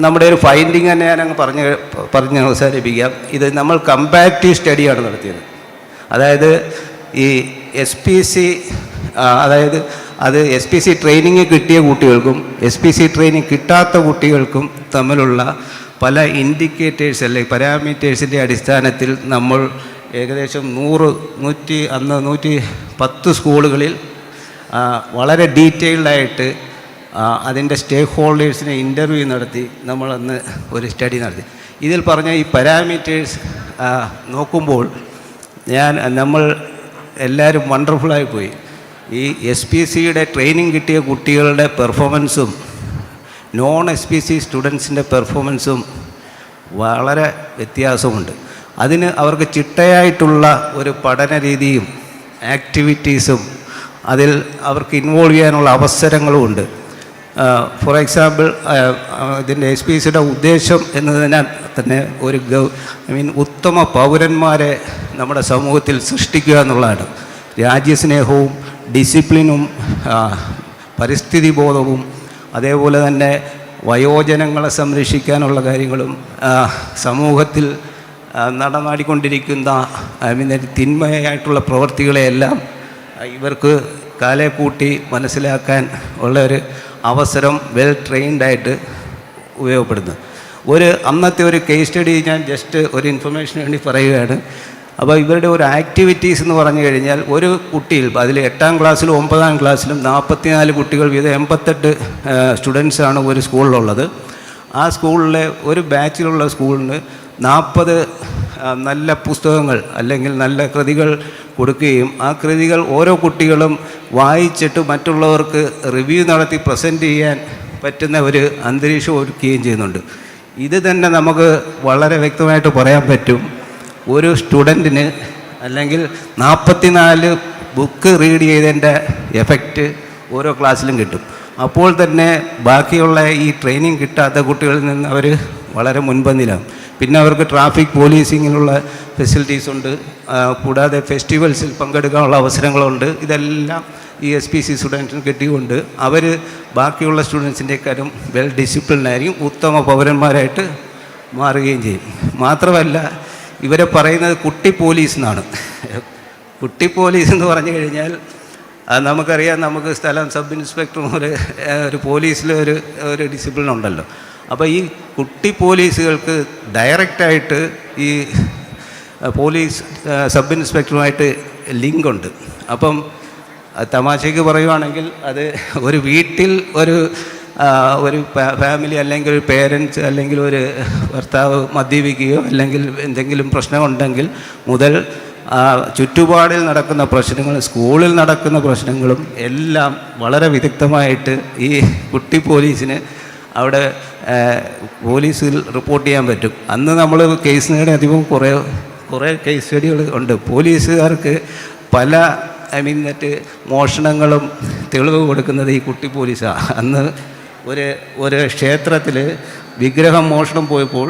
നമ്മുടെ ഒരു ഫൈൻഡിങ് തന്നെ ഞാനങ്ങ് പറഞ്ഞ് അവസാനിപ്പിക്കാം. ഇത് നമ്മൾ കമ്പാരിറ്റീവ് സ്റ്റഡിയാണ് നടത്തിയത്. അതായത് ഈ SPC അത് SPC ട്രെയിനിങ് കിട്ടിയ കുട്ടികൾക്കും SPC ട്രെയിനിങ് കിട്ടാത്ത കുട്ടികൾക്കും തമ്മിലുള്ള പല ഇൻഡിക്കേറ്റേഴ്സ് അല്ലെങ്കിൽ പാരാമീറ്റേഴ്സിൻ്റെ അടിസ്ഥാനത്തിൽ നമ്മൾ ഏകദേശം 110 സ്കൂളുകളിൽ വളരെ ഡീറ്റെയിൽഡായിട്ട് അതിൻ്റെ സ്റ്റേക്ക് ഹോൾഡേഴ്സിനെ ഇൻ്റർവ്യൂ നടത്തി നമ്മളന്ന് ഒരു സ്റ്റഡി നടത്തി. ഇതിൽ പറഞ്ഞ ഈ പാരാമീറ്റേഴ്സ് നോക്കുമ്പോൾ നമ്മൾ എല്ലാവരും വണ്ടർഫുള്ളായിപ്പോയി. ഈ SPCയുടെ ട്രെയിനിങ് കിട്ടിയ കുട്ടികളുടെ പെർഫോമൻസും നോൺ SPC സ്റ്റുഡൻസിൻ്റെ പെർഫോമൻസും വളരെ വ്യത്യാസമുണ്ട്. അതിന് അവർക്ക് ചിട്ടയായിട്ടുള്ള ഒരു പഠന രീതിയും ആക്ടിവിറ്റീസും അതിൽ അവർക്ക് ഇൻവോൾവ് ചെയ്യാനുള്ള അവസരങ്ങളും ഉണ്ട്. ഫോർ എക്സാമ്പിൾ, ഇതിൻ്റെ SPCയുടെ ഉദ്ദേശം എന്നതിനാൽ തന്നെ ഉത്തമ പൗരന്മാരെ നമ്മുടെ സമൂഹത്തിൽ സൃഷ്ടിക്കുക എന്നുള്ളതാണ്. രാജ്യസ്നേഹവും ഡിസിപ്ലിനും പരിസ്ഥിതി ബോധവും അതേപോലെ തന്നെ വയോജനങ്ങളെ സംരക്ഷിക്കാനുള്ള കാര്യങ്ങളും സമൂഹത്തിൽ നടമാടിക്കൊണ്ടിരിക്കുന്ന തിന്മയായിട്ടുള്ള പ്രവൃത്തികളെയെല്ലാം ഇവർക്ക് കാലെ കൂട്ടി മനസ്സിലാക്കാൻ ഉള്ളൊരു അവസരം വെൽ ട്രെയിൻഡായിട്ട് ഉപയോഗപ്പെടുന്നു. അന്നത്തെ ഒരു കേസ് സ്റ്റഡി ഞാൻ ജസ്റ്റ് ഒരു ഇൻഫർമേഷന് വേണ്ടി പറയുകയാണ്. അപ്പോൾ ഇവരുടെ ഒരു ആക്ടിവിറ്റീസ് എന്ന് പറഞ്ഞു കഴിഞ്ഞാൽ, ഒരു കുട്ടിയിൽ അതിൽ 8ാം ക്ലാസ്സിലും 9ാം ക്ലാസ്സിലും 44 കുട്ടികൾ വീതം 88 സ്റ്റുഡൻസാണ് ഒരു സ്കൂളിലുള്ളത്. ആ സ്കൂളിലെ ഒരു ബാച്ചിലുള്ള സ്കൂളിന് 40 നല്ല പുസ്തകങ്ങൾ അല്ലെങ്കിൽ നല്ല കൃതികൾ കൊടുക്കുകയും ആ കൃതികൾ ഓരോ കുട്ടികളും വായിച്ചിട്ട് മറ്റുള്ളവർക്ക് റിവ്യൂ നടത്തി പ്രസൻറ്റ് ചെയ്യാൻ പറ്റുന്ന ഒരു അന്തരീക്ഷം ഒരുക്കുകയും ചെയ്യുന്നുണ്ട്. ഇത് തന്നെ നമുക്ക് വളരെ വ്യക്തമായിട്ട് പറയാൻ പറ്റും, ഒരു സ്റ്റുഡൻറ്റിന് അല്ലെങ്കിൽ 44 ബുക്ക് റീഡ് ചെയ്തതിൻ്റെ എഫക്റ്റ് ഓരോ ക്ലാസ്സിലും കിട്ടും. അപ്പോൾ തന്നെ ബാക്കിയുള്ള ഈ ട്രെയിനിങ് കിട്ടാത്ത കുട്ടികളിൽ നിന്ന് അവർ വളരെ മുൻപന്തിലാണ്. പിന്നെ അവർക്ക് ട്രാഫിക് പോലീസിങ്ങിനുള്ള ഫെസിലിറ്റീസ് ഉണ്ട്, കൂടാതെ ഫെസ്റ്റിവൽസിൽ പങ്കെടുക്കാനുള്ള അവസരങ്ങളുണ്ട്. ഇതെല്ലാം ഈ SPC സ്റ്റുഡൻസിന് കിട്ടിയുകൊണ്ട് അവർ ബാക്കിയുള്ള സ്റ്റുഡൻസിൻ്റെക്കാരും വെൽ ഡിസിപ്ലിനായിരിക്കും, ഉത്തമ പൗരന്മാരായിട്ട് മാറുകയും ചെയ്യും. മാത്രമല്ല, ഇവരെ പറയുന്നത് കുട്ടി പോലീസ് എന്നാണ്. കുട്ടി പോലീസ് എന്ന് പറഞ്ഞു കഴിഞ്ഞാൽ നമുക്കറിയാം, നമുക്ക് സ്ഥലം സബ് ഇൻസ്പെക്ടറും ഒരു പോലീസിൽ ഒരു ഡിസിപ്ലിൻ ഉണ്ടല്ലോ. അപ്പോൾ ഈ കുട്ടി പോലീസുകൾക്ക് ഡയറക്റ്റായിട്ട് ഈ പോലീസ് സബ് ഇൻസ്പെക്ടറുമായിട്ട് ലിങ്കുണ്ട്. അപ്പം തമാശയ്ക്ക് പറയുവാണെങ്കിൽ, അത് ഒരു വീട്ടിൽ ഒരു ഫാമിലി അല്ലെങ്കിൽ ഒരു പേരൻസ് അല്ലെങ്കിൽ ഒരു ഭർത്താവ് മദ്യപിക്കുകയോ അല്ലെങ്കിൽ എന്തെങ്കിലും പ്രശ്നമുണ്ടെങ്കിൽ മുതൽ ചുറ്റുപാടിൽ നടക്കുന്ന പ്രശ്നങ്ങളും സ്കൂളിൽ നടക്കുന്ന പ്രശ്നങ്ങളും എല്ലാം വളരെ വിദഗ്ധമായിട്ട് ഈ കുട്ടി പോലീസിന് അവിടെ പോലീസിൽ റിപ്പോർട്ട് ചെയ്യാൻ പറ്റും. അന്ന് നമ്മൾ കേസ് നേടി അധികവും കുറേ കേസ് സ്റ്റഡികൾ ഉണ്ട്. പോലീസുകാർക്ക് പല മോഷണങ്ങളും തെളിവ് കൊടുക്കുന്നത് ഈ കുട്ടി പോലീസാണ്. അന്ന് ഒരു ക്ഷേത്രത്തിൽ വിഗ്രഹം മോഷണം പോയപ്പോൾ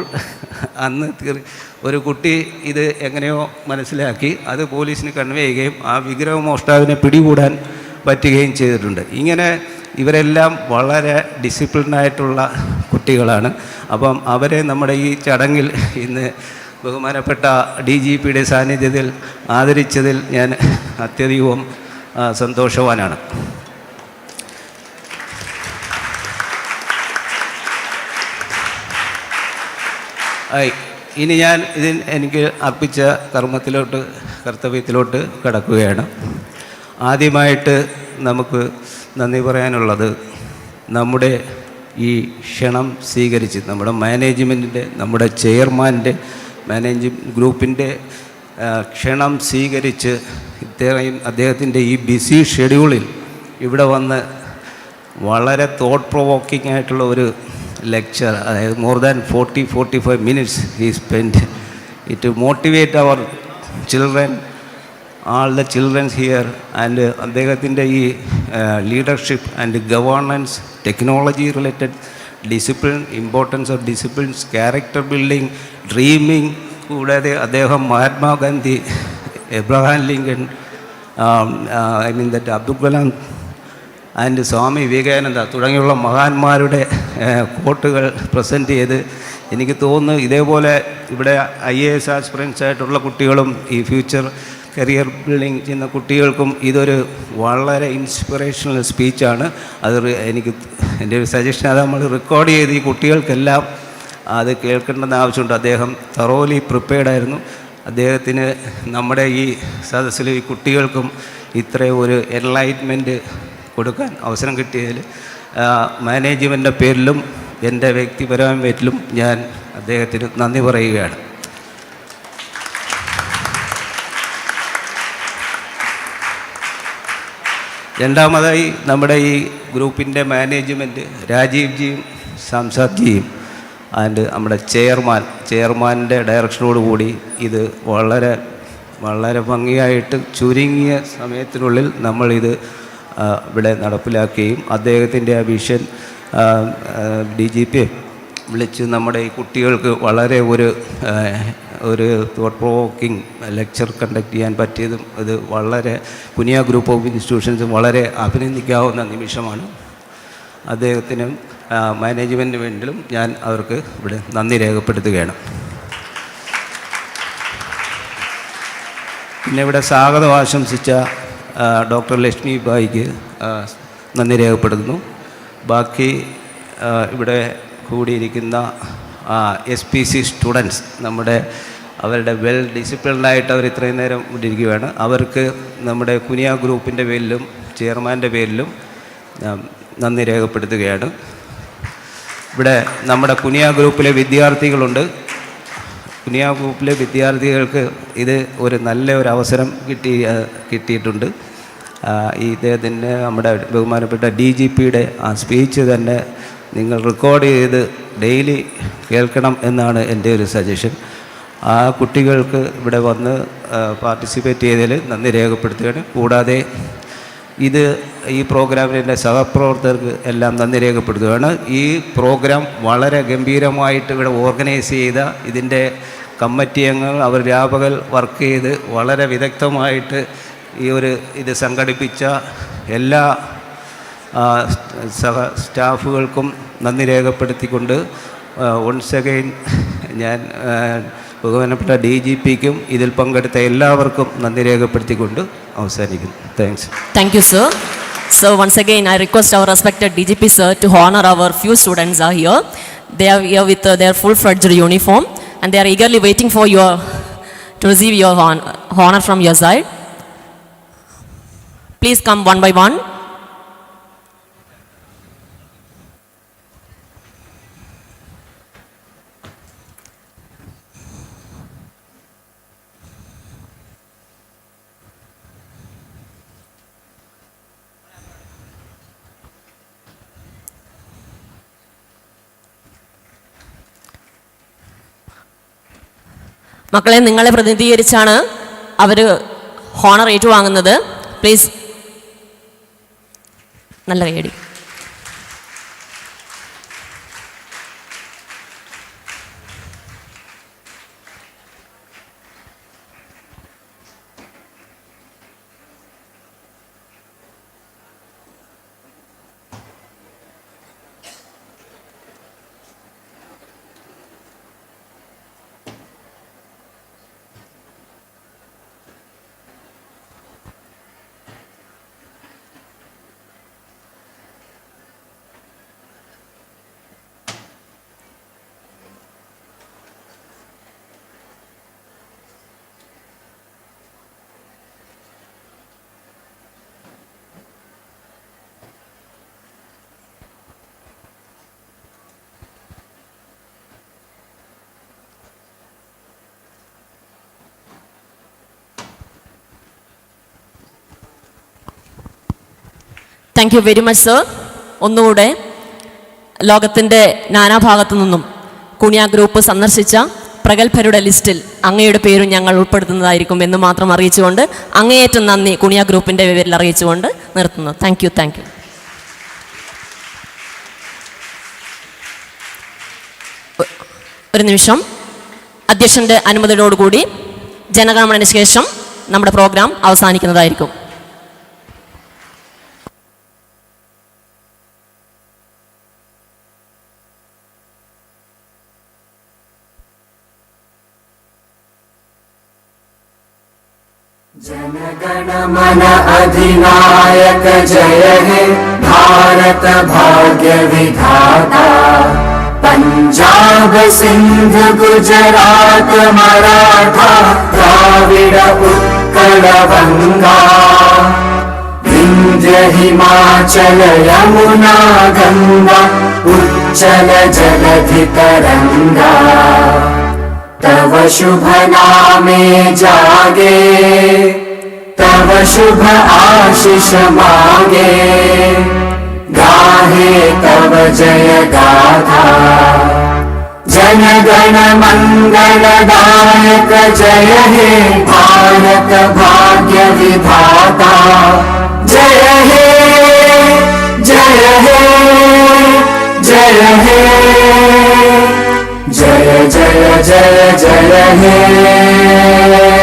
അന്ന് ഒരു കുട്ടി ഇത് എങ്ങനെയോ മനസ്സിലാക്കി അത് പോലീസിന് കൺവേ ചെയ്യുകയും ആ വിഗ്രഹ മോഷ്ടാവിനെ പിടികൂടാൻ പറ്റുകയും ചെയ്തിട്ടുണ്ട്. ഇങ്ങനെ ഇവരെല്ലാം വളരെ ഡിസിപ്ലിനായിട്ടുള്ള കുട്ടികളാണ്. അപ്പം അവരെ നമ്മുടെ ഈ ചടങ്ങിൽ ഇന്ന് ബഹുമാനപ്പെട്ട DGPയുടെ സാന്നിധ്യത്തിൽ ആദരിച്ചതിൽ ഞാൻ അത്യധികവും സന്തോഷവാനാണ്. ഇനി ഞാൻ എനിക്ക് അർപ്പിച്ച കർത്തവ്യത്തിലോട്ട് കടക്കുകയാണ്. ആദ്യമായിട്ട് നമുക്ക് നന്ദി പറയാനുള്ളത് നമ്മുടെ ഈ ക്ഷണം സ്വീകരിച്ച് നമ്മുടെ മാനേജ്മെൻറ്റിൻ്റെ, നമ്മുടെ ചെയർമാൻ്റെ, മാനേജ്മെൻറ്റ് ഗ്രൂപ്പിൻ്റെ ക്ഷണം സ്വീകരിച്ച് അദ്ദേഹത്തിൻ്റെ ഈ ബിസി ഷെഡ്യൂളിൽ ഇവിടെ വന്ന് വളരെ തോട്ട് പ്രൊവോക്കിംഗ് ആയിട്ടുള്ള ഒരു lecture, more than 40-45 minutes he spent it to motivate our children, all the children here, and അദ്ദേഹത്തിൻ്റെ ഈ leadership and governance, technology related discipline, importance of disciplines, character building, dreaming, കൂടാതെ അദ്ദേഹം Mahatma Gandhi, Abraham Lincoln, Abdul Kalam and Swami Vivekananda തുടങ്ങിയുള്ള മഹാന്മാരുടെ കോട്ടുകൾ present ചെയ്ത്, എനിക്ക് തോന്നുന്നു ഇതേപോലെ ഇവിടെ IAS ആസ്പിറൻസ് ആയിട്ടുള്ള കുട്ടികളും ഈ ഫ്യൂച്ചർ കരിയർ ബിൽഡിംഗ് ചെയ്യുന്ന കുട്ടികൾക്കും ഇതൊരു വളരെ ഇൻസ്പിറേഷണൽ സ്പീച്ചാണ്. അത് എൻ്റെ ഒരു സജഷൻ, അത് നമ്മൾ റെക്കോർഡ് ചെയ്ത് ഈ കുട്ടികൾക്കെല്ലാം അത് കേൾക്കേണ്ടെന്ന് ആവശ്യമുണ്ട്. അദ്ദേഹം തറോലി പ്രിപ്പയർഡായിരുന്നു. അദ്ദേഹത്തിന് നമ്മുടെ ഈ സദസ്സിൽ ഈ കുട്ടികൾക്കും ഇത്രയും ഒരു എൻലൈറ്റ്മെൻറ്റ് കൊടുക്കാൻ അവസരം കിട്ടിയതിൽ മാനേജ്മെൻറ്റിൻ്റെ പേരിലും എൻ്റെ വ്യക്തിപരമായ പേരിലും ഞാൻ അദ്ദേഹത്തിന് നന്ദി പറയുകയാണ്. രണ്ടാമതായി നമ്മുടെ ഈ ഗ്രൂപ്പിൻ്റെ മാനേജ്മെൻറ്റ്, രാജീവ് ജിയും സംസാദ് ജിയും ആൻഡ് നമ്മുടെ ചെയർമാൻ്റെ ഡയറക്ഷനോടുകൂടി ഇത് വളരെ വളരെ ഭംഗിയായിട്ട് ചുരുങ്ങിയ സമയത്തിനുള്ളിൽ നമ്മളിത് ഇവിടെ നടപ്പിലാക്കുകയും അദ്ദേഹത്തിൻ്റെ ആ വിഷൻ DGP വിളിച്ച് നമ്മുടെ ഈ കുട്ടികൾക്ക് വളരെ ഒരു തോട്ട് പ്രൊവോക്കിംഗ് ലെക്ചർ കണ്ടക്ട് ചെയ്യാൻ പറ്റിയതും ഇത് വളരെ കുനിയ ഗ്രൂപ്പ് ഓഫ് ഇൻസ്റ്റിറ്റ്യൂഷൻസും വളരെ അഭിനന്ദിക്കാവുന്ന നിമിഷമാണ്. അദ്ദേഹത്തിനും മാനേജ്മെൻറ്റിന് വേണ്ടിയും ഞാൻ അവർക്ക് ഇവിടെ നന്ദി രേഖപ്പെടുത്തുകയാണ്. പിന്നെ ഇവിടെ സ്വാഗതം ആശംസിച്ച ഡോക്ടർ ലക്ഷ്മി ബായിക്ക് നന്ദി രേഖപ്പെടുത്തുന്നു. ബാക്കി ഇവിടെ കൂടിയിരിക്കുന്ന SPC സ്റ്റുഡൻസ്, അവരുടെ വെൽ ഡിസിപ്ലിൻഡായിട്ട് അവർ ഇത്രയും നേരം ഇവിടെ ഇരിക്കുകയാണ്. അവർക്ക് നമ്മുടെ കുനിയ ഗ്രൂപ്പിൻ്റെ പേരിലും ചെയർമാൻ്റെ പേരിലും നന്ദി രേഖപ്പെടുത്തുകയാണ്. ഇവിടെ നമ്മുടെ കുനിയ ഗ്രൂപ്പിലെ വിദ്യാർത്ഥികളുണ്ട്. കുനിയ ഗ്രൂപ്പിലെ വിദ്യാർത്ഥികൾക്ക് ഇത് ഒരു നല്ല ഒരു അവസരം കിട്ടിയിട്ടുണ്ട്. ഇദ്ദേഹത്തിൻ്റെ നമ്മുടെ ബഹുമാനപ്പെട്ട DGPയുടെ ആ സ്പീച്ച് തന്നെ നിങ്ങൾ റെക്കോർഡ് ചെയ്ത് ഡെയിലി കേൾക്കണം എന്നാണ് എൻ്റെ ഒരു സജഷൻ. ആ കുട്ടികൾക്ക് ഇവിടെ വന്ന് പാർട്ടിസിപ്പേറ്റ് ചെയ്തതിൽ നന്ദി രേഖപ്പെടുത്തുകയാണ്. കൂടാതെ ഈ പ്രോഗ്രാമിന് എൻ്റെ സഹപ്രവർത്തകർക്ക് എല്ലാം നന്ദി രേഖപ്പെടുത്തുകയാണ്. ഈ പ്രോഗ്രാം വളരെ ഗംഭീരമായിട്ട് ഇവിടെ ഓർഗനൈസ് ചെയ്ത ഇതിൻ്റെ കമ്മിറ്റി അംഗങ്ങൾ, അവർ രാപകൽ വർക്ക് ചെയ്ത് വളരെ വിദഗ്ധമായിട്ട് ഇത് സംഘടിപ്പിച്ച എല്ലാ സ്റ്റാഫുകൾക്കും നന്ദി രേഖപ്പെടുത്തിക്കൊണ്ട് വൺസ് അഗൈൻ ഞാൻ ബഹുമാനപ്പെട്ട DGPക്കും ഇതിൽ പങ്കെടുത്ത എല്ലാവർക്കും നന്ദി രേഖപ്പെടുത്തിക്കൊണ്ട് അവസാനിക്കുന്നു. Thank you, sir. So once again, I request our respected DGP sir to honor our few students are here. They are here with their full-fledged uniform and they are eagerly waiting for to receive your honor from your side. Please come one by one. മക്കളെ, നിങ്ങളെ പ്രതിനിധീകരിച്ചാണ് അവർ honour ഏറ്റുവാങ്ങുന്നത്. Please നല്ല കൈയടി. Thank you very much sir. ഒന്നുകൂടെ ലോകത്തിൻ്റെ നാനാഭാഗത്തു നിന്നും Kuniya group സന്ദർശിച്ച പ്രഗത്ഭരുടെ ലിസ്റ്റിൽ അങ്ങയുടെ പേരും ഞങ്ങൾ ഉൾപ്പെടുത്തുന്നതായിരിക്കും എന്ന് മാത്രം അറിയിച്ചുകൊണ്ട് അങ്ങേയറ്റം നന്ദി കുണിയ ഗ്രൂപ്പിൻ്റെ പേരിൽ അറിയിച്ചുകൊണ്ട് നിർത്തുന്നു. Thank you. Thank you. ഒരു നിമിഷം, അധ്യക്ഷൻ്റെ അനുമതിയോടുകൂടി ജനഗണമനയ്ക്ക് ശേഷം നമ്മുടെ പ്രോഗ്രാം അവസാനിക്കുന്നതായിരിക്കും. जनगणमन अधिनायक जय हे भारत भाग्य विधाता, पंजाब सिंध गुजरात मराठा द्राविड उत्कल गंगा, विंध्य हिमाचल यमुना गंगा उच्चल जलधि तरंगा, तव शुभ नामे जागे, तव शुभ आशीष मांगे, गाहे तव जय गाथा, जन गण मंगलदायक जय हे भारत भाग्य विधाता, जय हे जय हे जय हे जय जय जय जय हे।